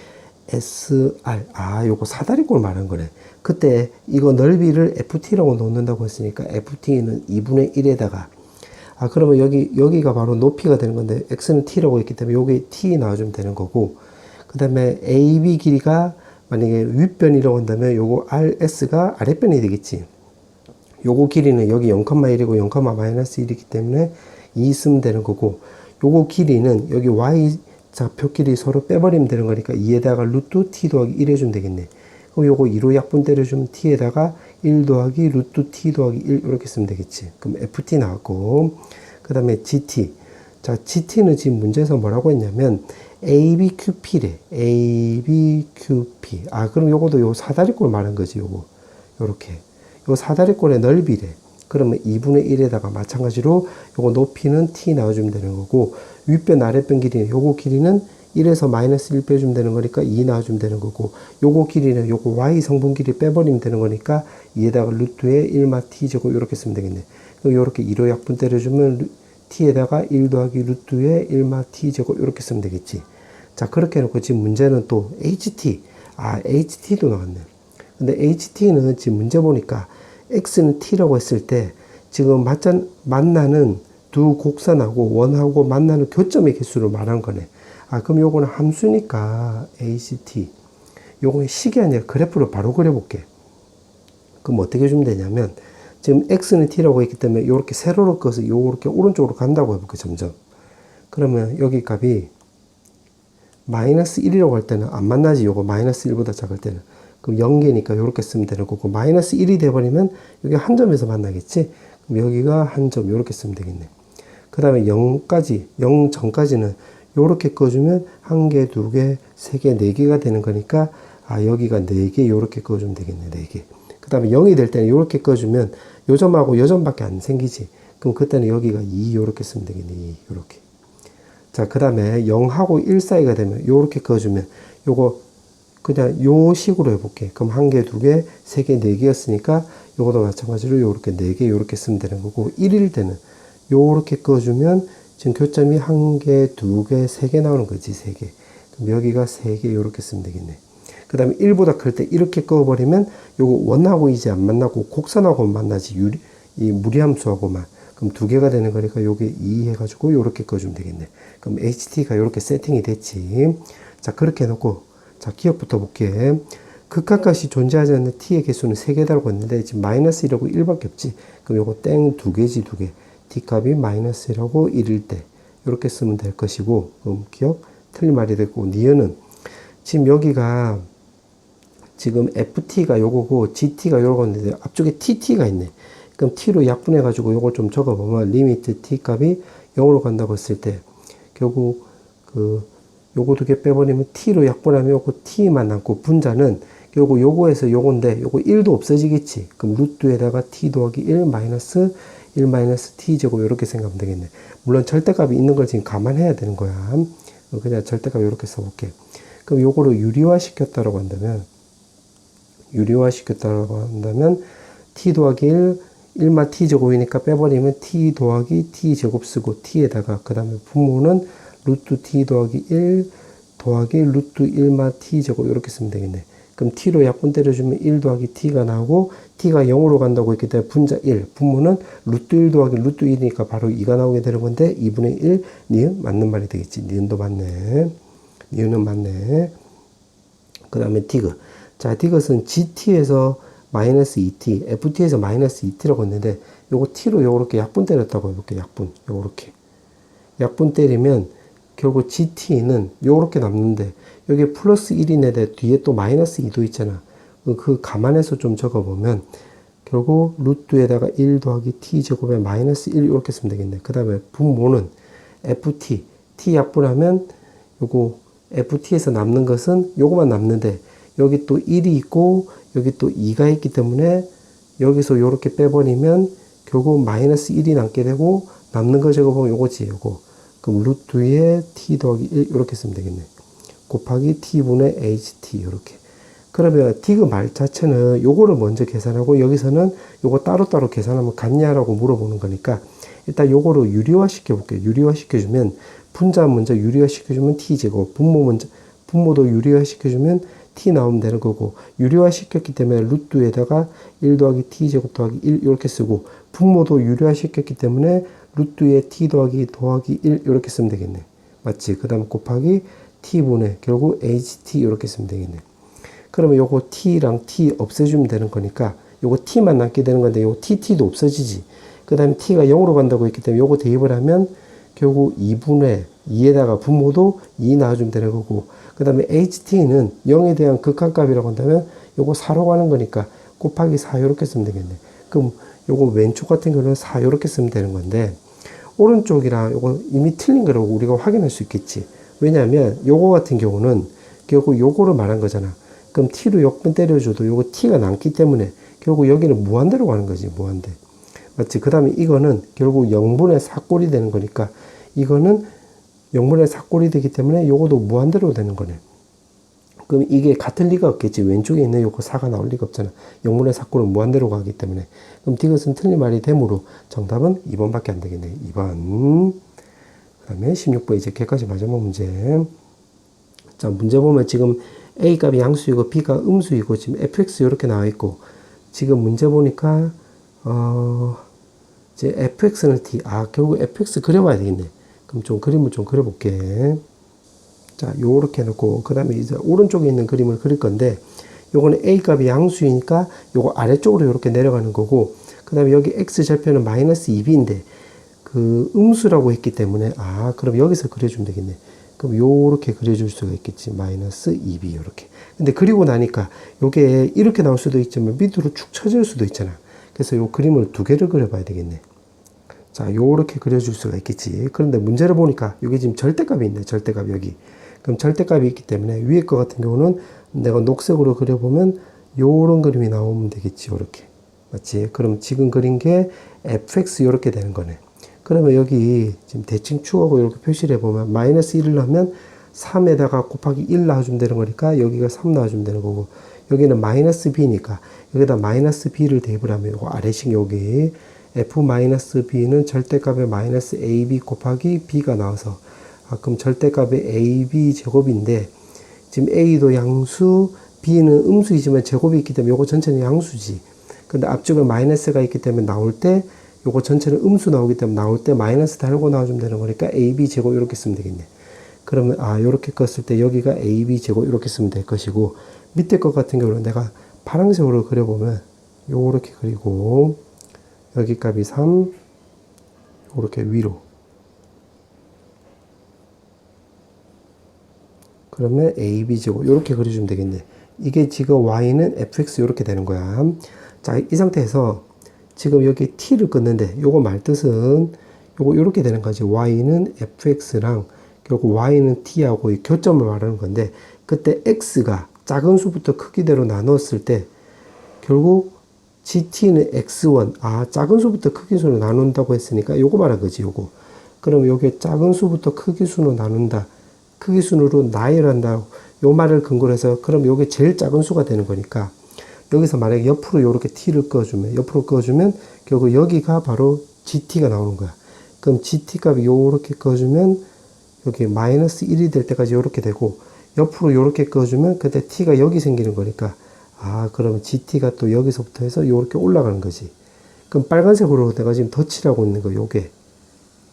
sr. 아, 요거 사다리꼴 말한 거네. 그때 이거 넓이를 ft라고 놓는다고 했으니까 ft는 2분의 1에다가 그러면 여기가 바로 높이가 되는 건데 x는 t라고 했기 때문에 여기 t 나와주면 되는 거고 그 다음에 ab 길이가 만약에 윗변이라고 한다면 요거 rs가 아랫변이 되겠지. 요거 길이는 여기 0,1이고 0,-1이기 때문에 2 쓰면 되는 거고 요거 길이는 여기 y 좌표 길이 서로 빼버리면 되는 거니까 2에다가 루트 t 더하기 1 해주면 되겠네. 그럼 요거 2로 약분 때려주면 t에다가 1 더하기 루트 t 더하기 1 이렇게 쓰면 되겠지. 그럼 ft 나왔고 그 다음에 gt. 자, gt는 지금 문제에서 뭐라고 했냐면 abqp래. abqp. 그럼 요거도 요 사다리꼴 말한 거지. 요렇게. 요 사다리꼴의 넓이래. 그러면 2분의 1에다가 마찬가지로 요거 높이는 t 나와주면 되는 거고 윗변 아랫변 길이는 요거 길이는 1에서 마이너스 1 빼주면 되는 거니까 2 나와주면 되는 거고 요거 길이는 요거 y 성분 길이 빼버리면 되는 거니까 2에다가 루트에 1마 t 제곱 이렇게 쓰면 되겠네. 요렇게 2로 약분 때려주면 t에다가 1 더하기 루트에 1마 t 제곱 이렇게 쓰면 되겠지. 자, 그렇게 해놓고 지금 문제는 또 ht. ht도 나왔네. 근데 ht는 지금 문제 보니까 x는 t라고 했을 때 지금 만나는 두 곡선하고 원하고 만나는 교점의 개수를 말한 거네. 그럼 요거는 함수니까 ht. 요거는 식이 아니라 그래프로 바로 그려볼게. 그럼 어떻게 해주면 되냐면 지금 x는 t라고 했기 때문에 요렇게 세로로 꺼서 요렇게 오른쪽으로 간다고 해볼게. 점점. 그러면 여기 값이 마이너스 1이라고 할 때는 안 만나지. 요거 마이너스 1보다 작을 때는. 그럼 0개니까 요렇게 쓰면 되는 거고 마이너스 1이 돼버리면 여기 한 점에서 만나겠지. 그럼 여기가 한 점 요렇게 쓰면 되겠네. 그 다음에 0 전까지는 요렇게 꺼주면 1개, 2개, 3개, 4개가 되는 거니까 여기가 4개 요렇게 꺼주면 되겠네. 4개. 그 다음에 0이 될 때는 요렇게 꺼주면 요 점하고 요 점밖에 안 생기지. 그럼 그때는 여기가 2 요렇게 쓰면 되겠네. 2 요렇게. 자, 그 다음에 0하고 1 사이가 되면 요렇게 꺼주면 요거 그냥 요 식으로 해볼게. 그럼 1개, 2개, 3개, 4개였으니까 요것도 마찬가지로 요렇게 4개 요렇게 쓰면 되는 거고 1일 때는 요렇게 꺼주면 지금 교점이 1개, 2개, 3개 나오는 거지. 3개. 그럼 여기가 3개 요렇게 쓰면 되겠네. 그 다음에 1보다 클 때 이렇게 꺼버리면 요거 원하고 이제 안 만나고 곡선하고 만나지. 이 무리함수하고만. 그럼 2개가 되는 거니까 요게 2 해가지고 요렇게 꺼주면 되겠네. 그럼 ht가 요렇게 세팅이 됐지. 자, 그렇게 해놓고 자, 기억부터 볼게. 극한값이 존재하지 않는 t의 개수는 3개다라고 했는데 지금 마이너스 1하고 1밖에 없지. 그럼 요거 땡 2개지 2개. t값이 마이너스 1하고 1일 때 이렇게 쓰면 될 것이고 그럼 기억 틀린 말이 됐고 니은은 지금 여기가 지금 ft가 요거고 gt가 요거 있는데 앞쪽에 tt가 있네. 그럼 t로 약분해 가지고 요걸 좀 적어보면 리미트 t 값이 0으로 간다고 했을 때 결국 요거 두 개 빼버리면 t로 약분하면 요거 t만 남고 분자는 결국 요거에서 요건데 요거 1도 없어지겠지. 그럼 루트에다가 t 더하기 1 마이너스 1 마이너스 t제곱 이렇게 생각하면 되겠네. 물론 절대값이 있는 걸 지금 감안해야 되는 거야. 그냥 절대값 이렇게 써볼게. 그럼 요거를 유리화 시켰다라고 한다면 t 더하기 1만 t제곱이니까 빼버리면 t 더하기 t제곱 쓰고 t에다가 그 다음에 분모는 루트 t 더하기 1 더하기 루트 1만 t제곱 이렇게 쓰면 되겠네. 그럼 t로 약분 때려주면 1 더하기 t가 나오고 t가 0으로 간다고 했기 때문에 분자 1, 분모는 루트 1 더하기 루트 1이니까 바로 2가 나오게 되는 건데 2분의 1, 니은 맞는 말이 되겠지. 니은도 맞네. 니은은 맞네. 그 다음에 디귿. 자, 디귿은 gt에서 마이너스 2t, ft에서 마이너스 2t라고 했는데 요거 t로 요렇게 약분 때렸다고 해볼게. 약분. 요렇게. 약분 때리면 결국 gt는 요렇게 남는데 여기 플러스 1인데 뒤에 또 마이너스 2도 있잖아. 그 감안해서 좀 적어보면 결국 루트에다가 1 더하기 t제곱에 마이너스 1 이렇게 쓰면 되겠네. 그 다음에 분모는 ft, t 약분하면 요거 ft에서 남는 것은 요거만 남는데 여기 또 1이 있고 여기 또 2가 있기 때문에 여기서 요렇게 빼버리면 결국 마이너스 1이 남게 되고 남는 거 적어보면 요거지. 요거. 그럼 루트에 t 더하기 1 이렇게 쓰면 되겠네. 곱하기 t분의 ht 이렇게. 그러면 디귿 말 자체는 요거를 먼저 계산하고 여기서는 요거 따로따로 계산하면 같냐라고 물어보는 거니까 일단 요거를 유리화 시켜볼게요. 유리화 시켜주면 분자 먼저 유리화 시켜주면 t제곱, 분모도 유리화 시켜주면 t 나오면 되는 거고 유리화 시켰기 때문에 루트에다가 1 더하기 t제곱 더하기 1 이렇게 쓰고 분모도 유리화 시켰기 때문에 루트에 t 더하기 1 이렇게 쓰면 되겠네. 맞지? 그 다음 곱하기 t분의 결국 ht 이렇게 쓰면 되겠네. 그러면 요거 t랑 t 없애주면 되는 거니까 요거 t만 남게 되는 건데 요거 t도 없어지지. 그 다음에 t가 0으로 간다고 했기 때문에 요거 대입을 하면 결국 2분의 2에다가 분모도 2 나와주면 되는 거고 그 다음에 ht는 0에 대한 극한값이라고 한다면 요거 4로 가는 거니까 곱하기 4 이렇게 쓰면 되겠네. 그럼 요거 왼쪽 같은 경우는 4 이렇게 쓰면 되는 건데 오른쪽이랑 요거 이미 틀린 거라고 우리가 확인할 수 있겠지. 왜냐하면 요거 같은 경우는 결국 요거를 말한 거잖아. 그럼 t로 역분 때려줘도 요거 t가 남기 때문에 결국 여기는 무한대로 가는 거지. 무한대. 맞지? 그 다음에 이거는 결국 0분의 4꼴이 되는 거니까 이거는 0분의 4꼴이 되기 때문에 요거도 무한대로 되는 거네. 그럼 이게 같을 리가 없겠지. 왼쪽에 있는 요거 4가 나올 리가 없잖아. 0분의 4꼴은 무한대로 가기 때문에. 그럼 디귿은 틀린 말이 되므로 정답은 2번밖에 안 되겠네. 2번. 그 다음에 16번 이제 개까지 마지막 문제. 자, 문제 보면 지금 A 값이 양수이고 B가 음수이고 지금 fx 이렇게 나와 있고 지금 문제 보니까 이제 fx는 t. 결국 fx 그려봐야 되겠네. 그럼 좀 그림을 좀 그려볼게. 자, 요렇게 해놓고 그 다음에 이제 오른쪽에 있는 그림을 그릴 건데 요거는 A 값이 양수이니까 요거 아래쪽으로 이렇게 내려가는 거고 그 다음에 여기 x 절편은 마이너스 2b인데 그 음수라고 했기 때문에 그럼 여기서 그려주면 되겠네. 그럼 요렇게 그려줄 수가 있겠지. 마이너스 2b 요렇게. 근데 그리고 나니까 요게 이렇게 나올 수도 있지만 밑으로 축 처질 수도 있잖아. 그래서 요 그림을 두 개를 그려봐야 되겠네. 자, 요렇게 그려줄 수가 있겠지. 그런데 문제를 보니까 여기 지금 절대값이 있네. 절대값 여기. 그럼 절대값이 있기 때문에 위에 거 같은 경우는 내가 녹색으로 그려보면 요런 그림이 나오면 되겠지. 요렇게. 맞지? 그럼 지금 그린 게 fx 요렇게 되는 거네. 그러면 여기 지금 대칭 축하고 이렇게 표시를 해보면 마이너스 1을 넣으면 3에다가 곱하기 1 나와주면 되는 거니까 여기가 3 나와주면 되는 거고 여기는 마이너스 b니까 여기다 마이너스 b를 대입을 하면 요거 아래식 여기 f 마이너스 b는 절대값의 마이너스 ab 곱하기 b가 나와서 그럼 절대값의 ab 제곱인데 지금 a도 양수 b는 음수이지만 제곱이 있기 때문에 요거 전체는 양수지. 근데 앞쪽에 마이너스가 있기 때문에 나올 때 요거 전체는 음수 나오기 때문에 나올 때 마이너스 달고 나와주면 되는 거니까 AB 제곱 이렇게 쓰면 되겠네. 그러면 요렇게 껐을 때 여기가 AB 제곱 이렇게 쓰면 될 것이고 밑에 것 같은 경우는 내가 파란색으로 그려보면 요렇게 그리고 여기 값이 3 요렇게 위로 그러면 AB 제곱 요렇게 그려주면 되겠네. 이게 지금 Y는 fx 요렇게 되는 거야. 자, 이 상태에서 지금 여기 t를 끊는데 요거 말뜻은 요거 요렇게 되는 거지. y는 fx랑 결국 y는 t하고 이 교점을 말하는 건데, 그때 x가 작은 수부터 크기대로 나눴을 때 결국 gt는 x1, 작은 수부터 크기 수로 나눈다고 했으니까 요거 말한 거지, 요거. 그럼 요게 작은 수부터 크기 수로 나눈다, 크기 순으로 나열한다, 요 말을 근거로 해서 그럼 요게 제일 작은 수가 되는 거니까, 여기서 만약에 옆으로 요렇게 t를 꺼주면 결국 여기가 바로 gt가 나오는 거야. 그럼 gt 값이 요렇게 꺼주면 여기 마이너스 1이 될 때까지 요렇게 되고, 옆으로 요렇게 꺼주면 그때 t가 여기 생기는 거니까, 그러면 gt가 또 여기서부터 해서 요렇게 올라가는 거지. 그럼 빨간색으로 내가 지금 덧칠하고 있는 거, 요게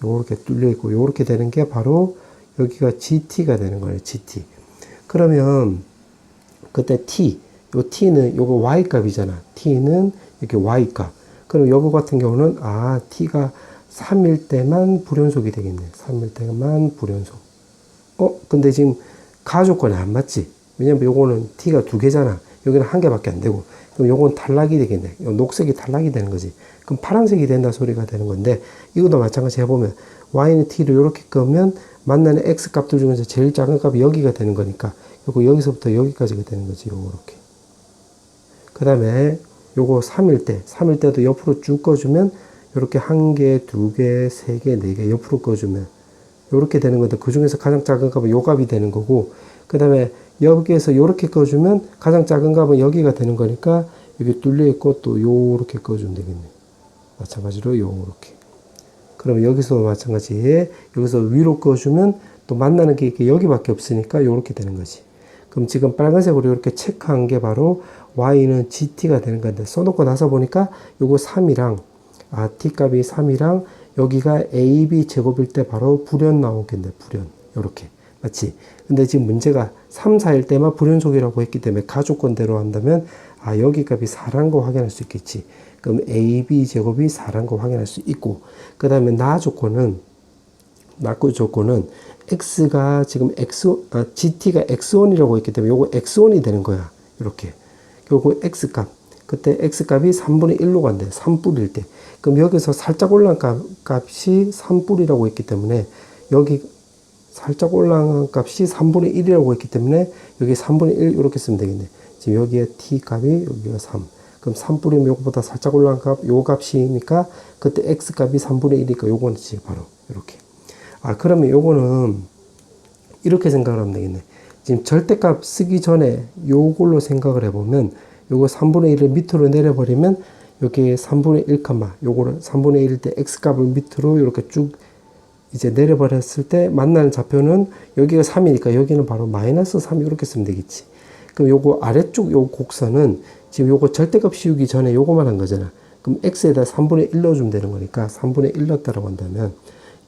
요렇게 뚫려 있고 요렇게 되는 게 바로 여기가 gt가 되는 거예요, gt. 그러면 그때 요 t는 요거 y 값이잖아. t는 이렇게 y 값. 그럼 요거 같은 경우는 t가 3일 때만 불연속이 되겠네. 3일 때만 불연속. 근데 지금 가조건이 안 맞지? 왜냐면 요거는 t가 2개잖아. 여기는 1개밖에 안 되고. 그럼 요건 탈락이 되겠네. 녹색이 탈락이 되는 거지. 그럼 파란색이 된다 소리가 되는 건데, 이것도 마찬가지 해보면 y는 t를 이렇게 끄면 만나는 x 값들 중에서 제일 작은 값이 여기가 되는 거니까 요거 여기서부터 여기까지가 되는 거지. 요렇게. 그 다음에 요거 3일 때도 옆으로 쭉 꺼주면 요렇게 1개, 2개, 3개, 4개 옆으로 꺼주면 요렇게 되는 건데, 그 중에서 가장 작은 값은 요 값이 되는 거고, 그 다음에 여기에서 요렇게 꺼주면 가장 작은 값은 여기가 되는 거니까 여기 뚫려 있고 또 요렇게 꺼주면 되겠네. 마찬가지로 요렇게. 그럼 여기서 마찬가지에 여기서 위로 꺼주면 또 만나는 게 여기밖에 없으니까 요렇게 되는 거지. 그럼 지금 빨간색으로 이렇게 체크한 게 바로 y는 gt가 되는 건데, 써놓고 나서 보니까 요거 3이랑 t 값이 3이랑 여기가 ab 제곱일 때 바로 불연 나오겠네. 불연. 요렇게. 맞지? 근데 지금 문제가 3, 4일 때만 불연속이라고 했기 때문에 가조건대로 한다면 여기 값이 4라는 거 확인할 수 있겠지. 그럼 ab 제곱이 4라는 거 확인할 수 있고, 그 다음에 나 조건은 x가 지금 gt가 x1이라고 했기 때문에 요거 x1이 되는 거야. 이렇게. 요거 x값. 그때 x값이 3분의 1로 간대. 3뿔일 때. 그럼 여기서 살짝 올라간 값이 3뿔이라고 했기 때문에 여기 살짝 올라간 값이 3분의 1이라고 했기 때문에 여기 3분의 1 이렇게 쓰면 되겠네. 지금 여기에 t 값이 여기가 3. 그럼 3뿌리면 요거보다 살짝 올라간 값, 요 값이니까 그때 x 값이 3분의 1이니까 요거는 지금 바로 이렇게. 그러면 요거는 이렇게 생각을 하면 되겠네. 지금 절대값 쓰기 전에 요걸로 생각을 해보면 요거 3분의 1을 밑으로 내려버리면 여기 3분의 1, 요거를 3분의 1일 때 x값을 밑으로 이렇게 쭉 이제 내려버렸을 때 만나는 좌표는 여기가 3이니까 여기는 바로 마이너스 3 이렇게 쓰면 되겠지. 그럼 요거 아래쪽 요 곡선은 지금 요거 절대값 씌우기 전에 요거만 한 거잖아. 그럼 x에다 3분의 1 넣어주면 되는 거니까 3분의 1 넣었다라고 한다면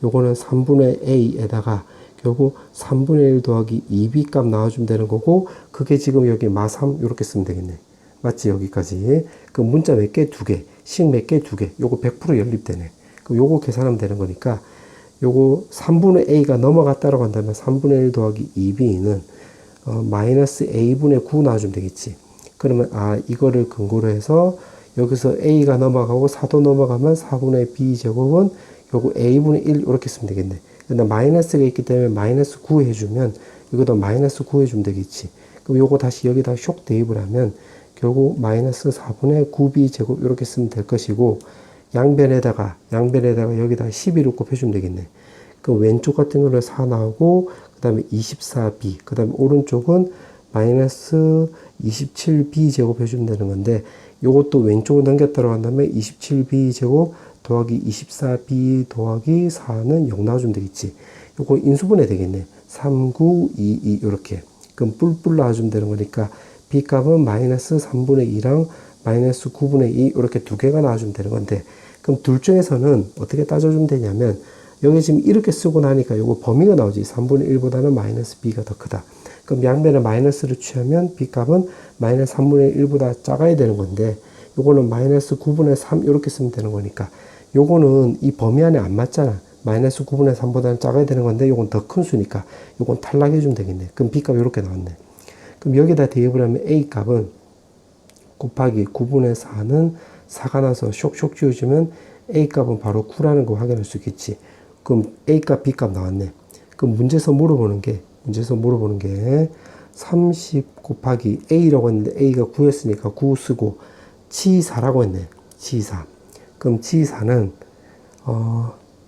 요거는 3분의 a에다가 결국 3분의 1 더하기 2b 값 나와주면 되는 거고, 그게 지금 여기 마3 이렇게 쓰면 되겠네. 맞지? 여기까지. 그럼 문자 몇 개? 2개. 식 몇 개? 2개. 요거 100% 연립되네. 그럼 요거 계산하면 되는 거니까 요거 3분의 a가 넘어갔다라고 한다면 3분의 1 더하기 2b는 마이너스 a분의 9 나와주면 되겠지. 그러면 이거를 근거로 해서 여기서 a가 넘어가고 4도 넘어가면 4분의 b 제곱은 요거 a분의 1 이렇게 쓰면 되겠네. 근데 마이너스가 있기 때문에 마이너스 9 해주면 이것도 마이너스 9 해주면 되겠지. 그럼 요거 다시 여기다 쇽 대입을 하면 결국 마이너스 4분의 9b 제곱 이렇게 쓰면 될 것이고, 양변에다가 여기다 11을 곱해주면 되겠네. 그 왼쪽 같은 거는 4 나오고, 그 다음에 24b, 그 다음에 오른쪽은 마이너스 27b 제곱 해주면 되는 건데, 요것도 왼쪽으로 넘겼다고 한다면 27b 제곱 더하기 24b 더하기 4는 0 나와주면 되겠지. 요거 인수분해 되겠네. 3, 9, 2, 2 이렇게. 그럼 뿔뿔 나와주면 되는 거니까 b 값은 마이너스 3분의 2랑 마이너스 9분의 2 이렇게 두 개가 나와주면 되는 건데, 그럼 둘 중에서는 어떻게 따져주면 되냐면 여기 지금 이렇게 쓰고 나니까 요거 범위가 나오지. 3분의 1보다는 마이너스 b가 더 크다. 그럼 양변에 마이너스를 취하면 b 값은 마이너스 3분의 1보다 작아야 되는 건데, 요거는 마이너스 9분의 3 이렇게 쓰면 되는 거니까 요거는 이 범위 안에 안 맞잖아. 마이너스 9분의 3보다는 작아야 되는 건데 요건 더 큰 수니까 요건 탈락해 주면 되겠네. 그럼 b 값이 이렇게 나왔네. 그럼 여기다 대입을 하면 a 값은 곱하기 9분의 4는 4가 나서 쇽쇽 지워주면 a 값은 바로 9라는 거 확인할 수 있겠지. 그럼 a 값, b 값 나왔네. 그 문제에서 물어보는 게 30 곱하기 A라고 했는데 A가 9였으니까 9 쓰고 G4라고 했네. G4. 그럼 G4는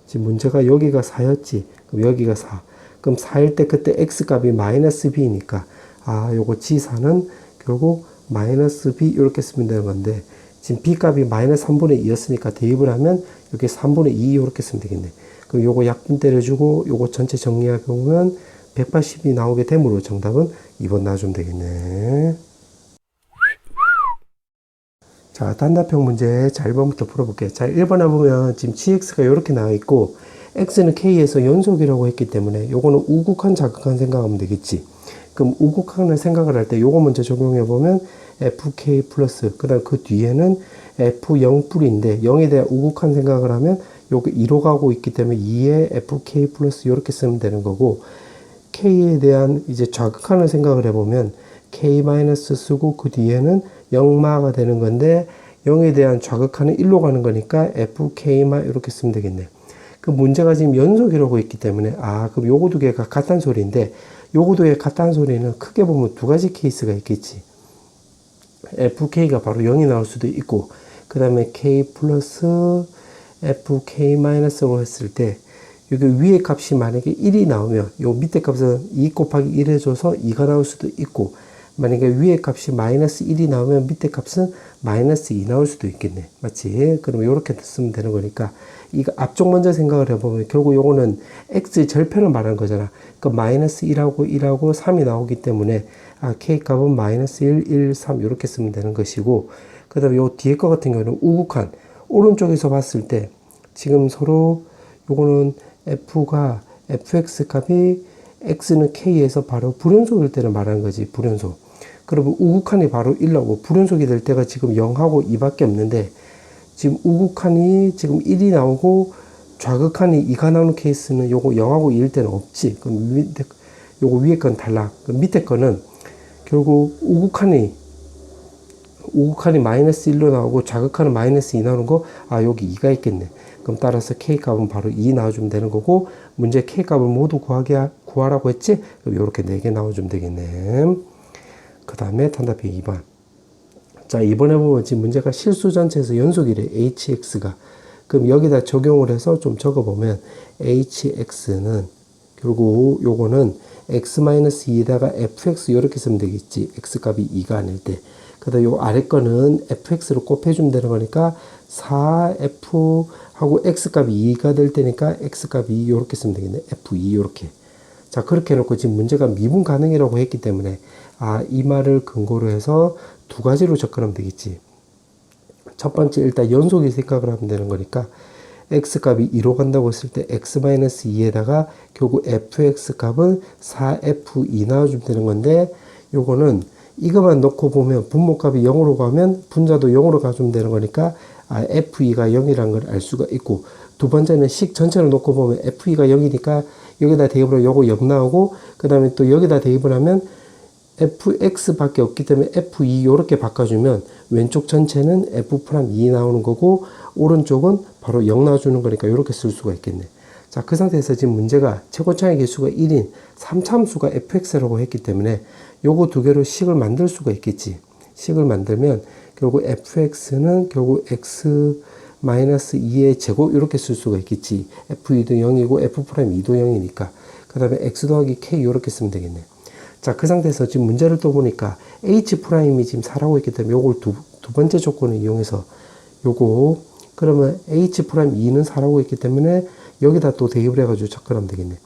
지금 문제가 여기가 4였지. 그럼 여기가 4. 그럼 4일 때 그때 X값이 마이너스 B니까 요거 G4는 결국 마이너스 B 이렇게 쓰면 되는 건데 지금 B값이 마이너스 3분의 2였으니까 대입을 하면 여기 3분의 2 이렇게 쓰면 되겠네. 그럼 요거 약분 때려주고 요거 전체 정리해보면 180이 나오게 되므로 정답은 2번 나와주면 되겠네. 자, 단답형 문제. 자, 1번부터 풀어볼게요. 자, 1번에 보면 지금 gx가 이렇게 나와 있고 x는 k에서 연속이라고 했기 때문에 요거는 우극한 자극한 생각하면 되겠지. 그럼 우극한을 생각을 할 때 요거 먼저 적용해 보면 fk 플러스 그 다음 그 뒤에는 f0 뿌리인데 0에 대한 우극한 생각을 하면 요게 2로 가고 있기 때문에 2에 fk 플러스 이렇게 쓰면 되는 거고 k에 대한 이제 좌극한을 생각을 해보면 k 마이너스 쓰고 그 뒤에는 0마가 되는 건데 0에 대한 좌극한은 1로 가는 거니까 fk마 이렇게 쓰면 되겠네. 그 문제가 지금 연속이라고 있기 때문에 그럼 요거 두 개가 같다는 소리인데 요거 두 개가 같다는 소리는 크게 보면 두 가지 케이스가 있겠지. fk가 바로 0이 나올 수도 있고 그 다음에 k 플러스 fk 마이너스로 했을 때 여기 위에 값이 만약에 1이 나오면 요 밑에 값은 2 곱하기 1 해줘서 2가 나올 수도 있고 만약에 위에 값이 마이너스 1이 나오면 밑에 값은 마이너스 2 나올 수도 있겠네. 맞지? 그러면 이렇게 쓰면 되는 거니까 이거 앞쪽 먼저 생각을 해보면 결국 요거는 x의 절편을 말하는 거잖아. 그러니까 마이너스 1하고 1하고 3이 나오기 때문에 k 값은 마이너스 1, 1, 3 이렇게 쓰면 되는 것이고 그 다음에 요 뒤에 거 같은 경우는 우극한 오른쪽에서 봤을 때 지금 서로 요거는 f가 fx 값이 x는 k에서 바로 불연속일 때를 말하는 거지. 불연속. 그러면 우극한이 바로 1나오고 불연속이 될 때가 지금 0하고 2밖에 없는데 지금 우극한이 지금 1이 나오고 좌극한이 2가 나오는 케이스는 요거 0하고 2일 때는 없지. 그럼 밑에 요거 위에 건 달라. 그럼 밑에 거는 결국 우극한이 마이너스 1로 나오고 좌극한은 마이너스 2 나오는 거 여기 2가 있겠네. 그럼 따라서 K값은 바로 2 나와주면 되는 거고 문제 K값을 모두 구하라고 했지? 그럼 요렇게 4개 나와주면 되겠네. 그 다음에 단답형 2번. 자, 이번에 보면 지금 문제가 실수 전체에서 연속이래. HX가. 그럼 여기다 적용을 해서 좀 적어보면 HX는 결국 요거는 X-2에다가 FX 이렇게 쓰면 되겠지. X값이 2가 아닐 때. 그 다음 요 아래 거는 fx로 곱해주면 되는 거니까 4f 하고 x값이 2가 될 때니까 x값이 2 요렇게 쓰면 되겠네. f2 요렇게. 자, 그렇게 해놓고 지금 문제가 미분 가능이라고 했기 때문에 이 말을 근거로 해서 두 가지로 접근하면 되겠지. 첫 번째 일단 연속이 생각을 하면 되는 거니까 x값이 2로 간다고 했을 때 x-2에다가 결국 fx 값은 4f2 나와주면 되는 건데 요거는 이것만 놓고 보면 분모값이 0으로 가면 분자도 0으로 가주면 되는 거니까 f2가 0이라는 걸 알 수가 있고 두 번째는 식 전체를 놓고 보면 f2가 0이니까 여기다 대입을 하면 요거 0 나오고 그 다음에 또 여기다 대입을 하면 fx 밖에 없기 때문에 f2 요렇게 바꿔주면 왼쪽 전체는 f'2 나오는 거고 오른쪽은 바로 0 나와주는 거니까 요렇게 쓸 수가 있겠네. 자, 그 상태에서 지금 문제가 최고차의 개수가 1인 3참수가 fx라고 했기 때문에 요거 두 개로 식을 만들 수가 있겠지. 식을 만들면 결국 fx는 결국 x-2의 제곱 이렇게 쓸 수가 있겠지. f2도 0이고 f'2도 0이니까. 그 다음에 x 더하기 k 이렇게 쓰면 되겠네. 자, 그 상태에서 지금 문제를 또 보니까 h'이 지금 4라고 했기 때문에 요걸 두 번째 조건을 이용해서 요거 그러면 h'2는 4라고 했기 때문에 여기다 또 대입을 해가지고 접근하면 되겠네.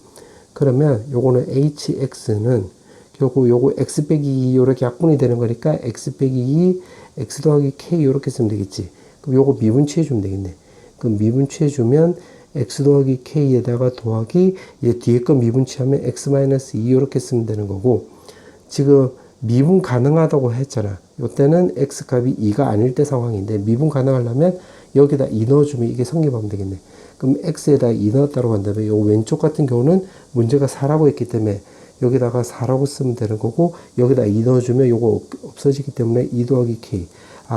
그러면 요거는 hx는 결국 요거 x 빼기 2 요렇게 약분이 되는 거니까 x 빼기 2 x 더하기 k 요렇게 쓰면 되겠지. 그럼 요거 미분 취해주면 되겠네. 그럼 미분 취해주면 x 더하기 k에다가 더하기 얘 뒤에 거 미분 취하면 x-2 요렇게 쓰면 되는 거고 지금 미분 가능하다고 했잖아. 요때는 x값이 2가 아닐 때 상황인데 미분 가능하려면 여기다 2 넣어주면 이게 성립하면 되겠네. 그럼 x에다 2 넣었다고 한다면 요 왼쪽 같은 경우는 문제가 4라고 했기 때문에 여기다가 4라고 쓰면 되는 거고 여기다 2 넣어주면 요거 없어지기 때문에 2 더하기 k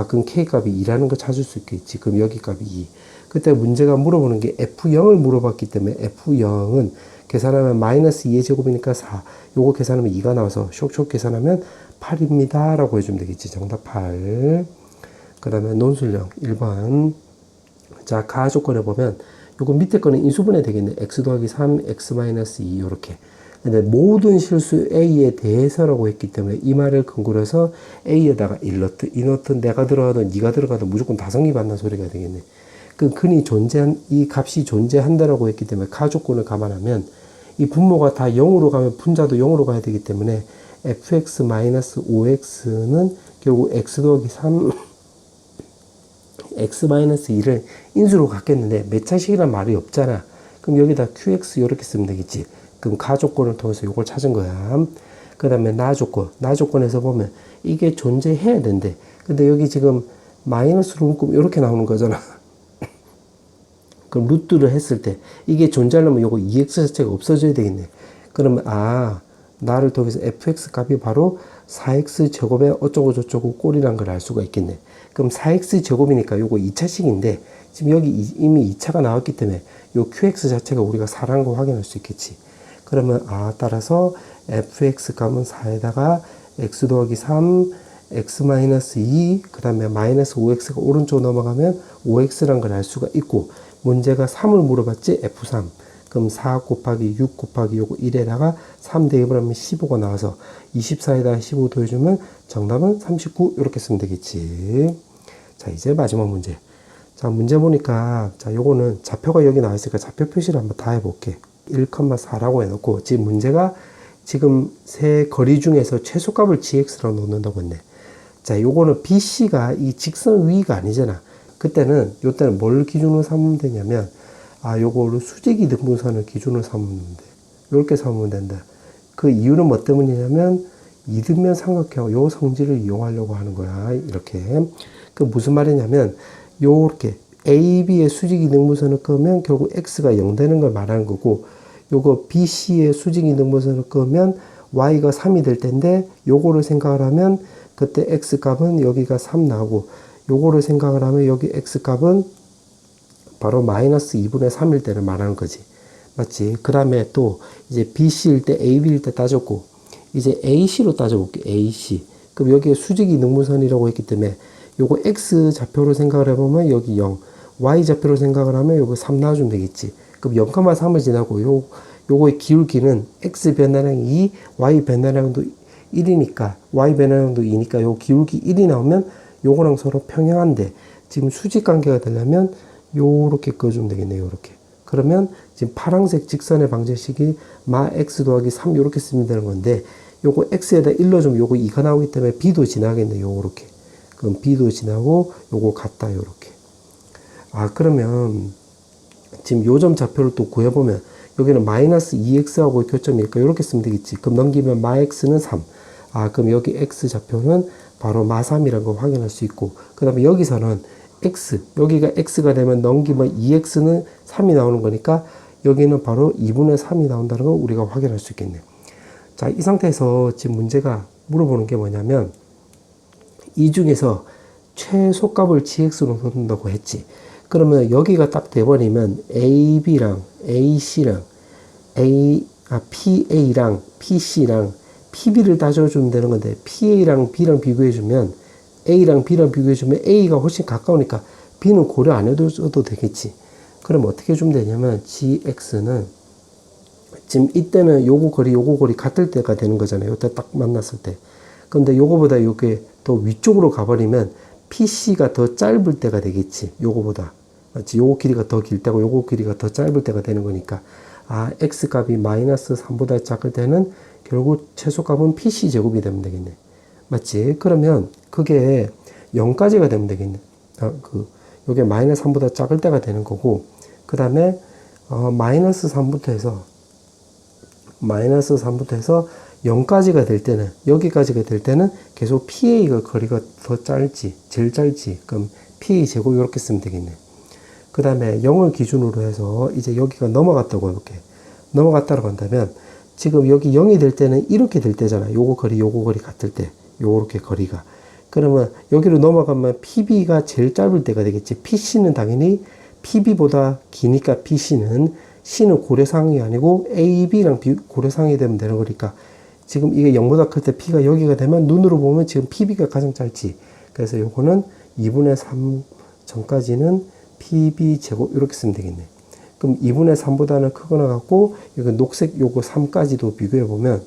그럼 k 값이 2라는 거 찾을 수 있겠지. 그럼 여기 값이 2. 그때 문제가 물어보는 게 f0을 물어봤기 때문에 f0은 계산하면 마이너스 2의 제곱이니까 4. 요거 계산하면 2가 나와서 쇽쇽 계산하면 8입니다. 라고 해주면 되겠지. 정답 8. 그 다음에 논술형 1번. 자, 가 조건에 보면 요거 밑에 거는 인수분해 되겠네. x 더하기 3, x 마이너스 2 요렇게. 근데 모든 실수 A에 대해서라고 했기 때문에 이 말을 근거로 해서 A에다가 1 넣든 2 넣든 내가 들어가든 네가 들어가든 무조건 다 성립한다는 소리가 되겠네. 그 근이 존재한 이 값이 존재한다라고 했기 때문에 가 조건을 감안하면 이 분모가 다 0으로 가면 분자도 0으로 가야 되기 때문에 fx-5x는 결국 x 더하기 3 x-2를 인수로 갖겠는데 몇 차식이란 말이 없잖아. 그럼 여기다 qx 이렇게 쓰면 되겠지. 그럼 가 조건을 통해서 이걸 찾은 거야. 그 다음에 나 조건. 나 조건에서 보면 이게 존재해야 된대. 근데 여기 지금 마이너스로 묶으면 이렇게 나오는 거잖아. 그럼 루트를 했을 때 이게 존재하려면 요거 2x 자체가 없어져야 되겠네. 그러면 나를 통해서 fx 값이 바로 4x 제곱에 어쩌고 저쩌고 꼴이란 걸 알 수가 있겠네. 그럼 4x 제곱이니까 요거 2차식인데 지금 여기 이미 2차가 나왔기 때문에 요 qx 자체가 우리가 4라는 거 확인할 수 있겠지. 그러면 따라서 fx 값은 4에다가 x 더하기 3, x 마이너스 2, 그 다음에 마이너스 5x가 오른쪽 넘어가면 5x란 걸 알 수가 있고, 문제가 3을 물어봤지. F3. 그럼 4 곱하기 6 곱하기 요거 1에다가 3 대입을 하면 15가 나와서 24에다가 15 더해주면 정답은 39 이렇게 쓰면 되겠지. 자, 이제 마지막 문제. 자, 문제 보니까 자, 요거는 좌표가 여기 나와 있으니까 좌표 표시를 한번 다 해볼게. 1,4라고 해놓고 지금 문제가 지금 세 거리 중에서 최소값을 gx라고 놓는다고 했네. 자, 요거는 BC가 이 직선 위가 아니잖아. 그때는 요때는 뭘 기준으로 삼으면 되냐면 요거를 수직이 등분선을 기준으로 삼으면 돼. 요렇게 삼으면 된다. 그 이유는 뭐 때문이냐면 이등변 삼각형 요 성질을 이용하려고 하는 거야. 이렇게. 그 무슨 말이냐면 요렇게 AB의 수직이 등분선을 끄면 결국 X가 0 되는 걸 말하는 거고, 요거 BC의 수직이 등분선을 끄면 Y가 3이 될 텐데 요거를 생각을 하면 그때 X 값은 여기가 3 나오고, 요거를 생각을 하면 여기 X 값은 바로 마이너스 2분의 3일 때를 말하는 거지. 맞지? 그 다음에 또 이제 BC일 때 AB일 때 따졌고, 이제 AC로 따져볼게. AC. 그럼 여기에 수직이 등분선이라고 했기 때문에 요거 X 좌표로 생각을 해보면 여기 0, Y 좌표로 생각을 하면 요거 3 나와주면 되겠지. 그럼 0,3을 지나고 요거의 기울기는 X 변화량 2, Y 변화량도 1이니까, Y 변화량도 2니까 요 기울기 1이 나오면 요거랑 서로 평행한데, 지금 수직 관계가 되려면 요렇게 그어주면 되겠네요. 요렇게. 그러면 지금 파란색 직선의 방정식이 마 x 더하기 3 요렇게 쓰면 되는 건데, 요거 x에다 1 넣어주면 요거 2가 나오기 때문에 b도 지나겠네요. 요렇게. 그럼 b도 지나고 요거 같다. 요렇게. 그러면 지금 요점 좌표를 또 구해보면 여기는 마이너스 2x하고 교점이니까 요렇게 쓰면 되겠지. 그럼 넘기면 마 x는 3. 그럼 여기 x 좌표는 바로 마 3이라는 걸 확인할 수 있고, 그 다음에 여기서는 x, 여기가 x가 되면 넘기면 2x는 3이 나오는 거니까 여기는 바로 2분의 3이 나온다는 걸 우리가 확인할 수 있겠네요. 자, 이 상태에서 지금 문제가 물어보는 게 뭐냐면, 이 중에서 최소값을 gx로 놓는다고 했지. 그러면 여기가 딱 돼버리면 AB랑 AC랑 PA랑 PC랑 PB를 따져주면 되는 건데, PA랑 B랑 비교해주면 A랑 B랑 비교해주면 A가 훨씬 가까우니까 B는 고려 안 해도 되겠지. 그럼 어떻게 해주면 되냐면 GX는 지금 이때는 요거 거리 같을 때가 되는 거잖아요. 이때 딱 만났을 때. 근데 요거보다 요게 더 위쪽으로 가버리면 PC가 더 짧을 때가 되겠지. 요거보다. 맞지? 요거 길이가 더 길 때고 요거 길이가 더 짧을 때가 되는 거니까, X 값이 마이너스 3보다 작을 때는 결국 최소값은 PC 제곱이 되면 되겠네. 맞지? 그러면 그게 0까지가 되면 되겠네. 요게 마이너스 3보다 작을 때가 되는 거고, 그 다음에 마이너스 3부터 해서 0까지가 될 때는, 여기까지가 될 때는 계속 PA가 거리가 더 짧지, 제일 짧지. 그럼 PA 제곱 이렇게 쓰면 되겠네. 그 다음에 0을 기준으로 해서 이제 여기가 넘어갔다고 해볼게. 넘어갔다고 한다면 지금 여기 0이 될 때는 이렇게 될 때잖아. 요거 거리 같을 때. 요렇게 거리가. 그러면 여기로 넘어가면 PB가 제일 짧을 때가 되겠지. PC는 당연히 PB보다 기니까 PC는 C는 고려상이 아니고 A, B랑 고려상이 되면 되는 거니까 지금 이게 0보다 클 때 P가 여기가 되면 눈으로 보면 지금 PB가 가장 짧지. 그래서 요거는 2분의 3 전까지는 PB 제곱 이렇게 쓰면 되겠네. 그럼 2분의 3보다는 크거나 같고 이거 녹색 요거 3까지도 비교해 보면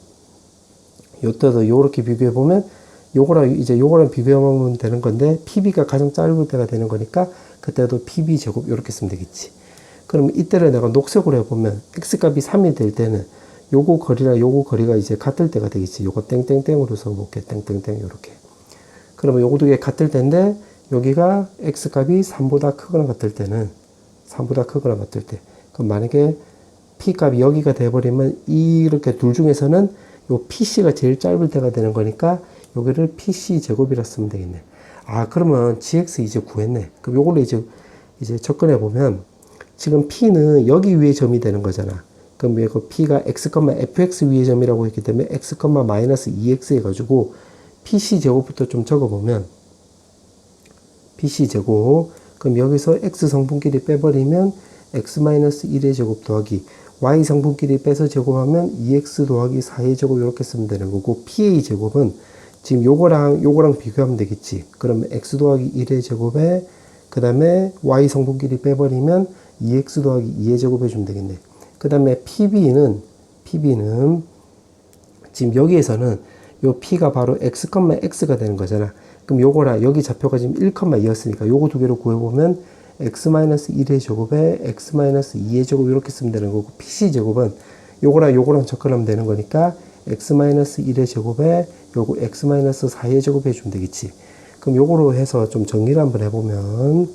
요때도 요렇게 비교해 보면 요거랑 이제 요거랑 비교하면 되는 건데 PB가 가장 짧을 때가 되는 거니까 그때도 PB 제곱 이렇게 쓰면 되겠지. 그럼 이때를 내가 녹색으로 해보면 x값이 3이 될 때는 요거 거리랑 요거 거리가 이제 같을 때가 되겠지. 요거 땡땡땡으로 써볼게. 땡땡땡 요렇게. 그러면 요거 두 개 같을 때인데 여기가 x값이 3보다 크거나 같을 때는 3보다 크거나 같을 때 그럼 만약에 p값이 여기가 돼버리면 이렇게 둘 중에서는 요 pc가 제일 짧을 때가 되는 거니까 여기를 pc 제곱이라 쓰면 되겠네. 아 그러면 gx 이제 구했네. 그럼 요걸로 이제 접근해 보면 지금 p는 여기 위에 점이 되는 거잖아. 그럼 이거 p가 x, fx 위에 점이라고 했기 때문에 x, 마이너스 2x 해가지고 pc 제곱부터 좀 적어보면 pc 제곱 그럼 여기서 x 성분끼리 빼버리면 x 마이너스 1의 제곱 더하기 y 성분끼리 빼서 제곱하면 2x 더하기 4의 제곱 이렇게 쓰면 되는 거고 p의 제곱은 지금 요거랑 비교하면 되겠지. 그러면 x 더하기 1의 제곱에 그 다음에 y 성분끼리 빼버리면 2x 더하기 2의 제곱 해주면 되겠네. 그 다음에 PB는 지금 여기에서는 요 P가 바로 x, x가 되는 거잖아. 그럼 요거랑 여기 좌표가 지금 1,2였으니까 요거 두 개로 구해보면 x-1의 제곱에 x-2의 제곱 이렇게 쓰면 되는 거고 PC 제곱은 요거랑 접근하면 되는 거니까 x-1의 제곱에 요거 x-4의 제곱 해주면 되겠지. 그럼 요거로 해서 좀 정리를 한번 해보면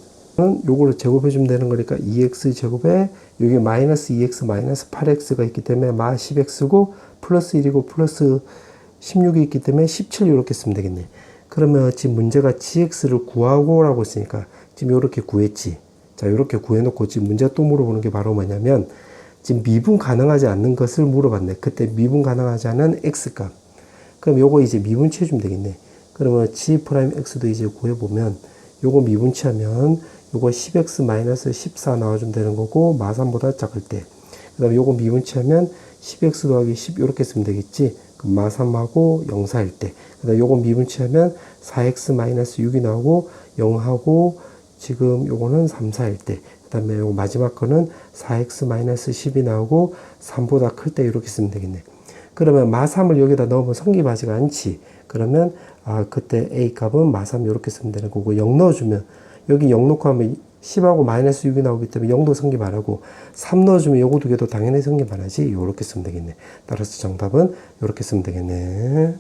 요거를 제곱해주면 되는 거니까 2x 제곱에 여기 마이너스 2x 마이너스 8x가 있기 때문에 마 10x고 플러스 1이고 플러스 16이 있기 때문에 17 이렇게 쓰면 되겠네. 그러면 지금 문제가 gx를 구하고 라고 했으니까 지금 요렇게 구했지. 자 요렇게 구해놓고 지금 문제가 또 물어보는 게 바로 뭐냐면 지금 미분 가능하지 않는 것을 물어봤네. 그때 미분 가능하지 않은 x값. 그럼 요거 이제 미분치 해주면 되겠네. 그러면 g'x도 이제 구해보면 요거 미분치하면 요거 10x-14 나와주면 되는 거고 마3보다 작을 때 그 다음에 요거 미분치하면 10x 더하기 10 이렇게 쓰면 되겠지. 그럼 마3하고 0, 4일 때 그 다음에 요거 미분치하면 4x-6이 나오고 0하고 지금 요거는 3, 4일 때 그 다음에 요 마지막 거는 4x-10이 나오고 3보다 클 때 이렇게 쓰면 되겠네. 그러면 마3을 여기다 넣으면 성립하지가 않지. 그러면 그때 a 값은 마3 이렇게 쓰면 되는 거고 0 넣어주면 여기 0 넣고 하면 10하고 마이너스 6이 나오기 때문에 0도 성립 안 하고 3 넣어주면 요거 두 개도 당연히 성립 안 하지. 요렇게 쓰면 되겠네. 따라서 정답은 요렇게 쓰면 되겠네.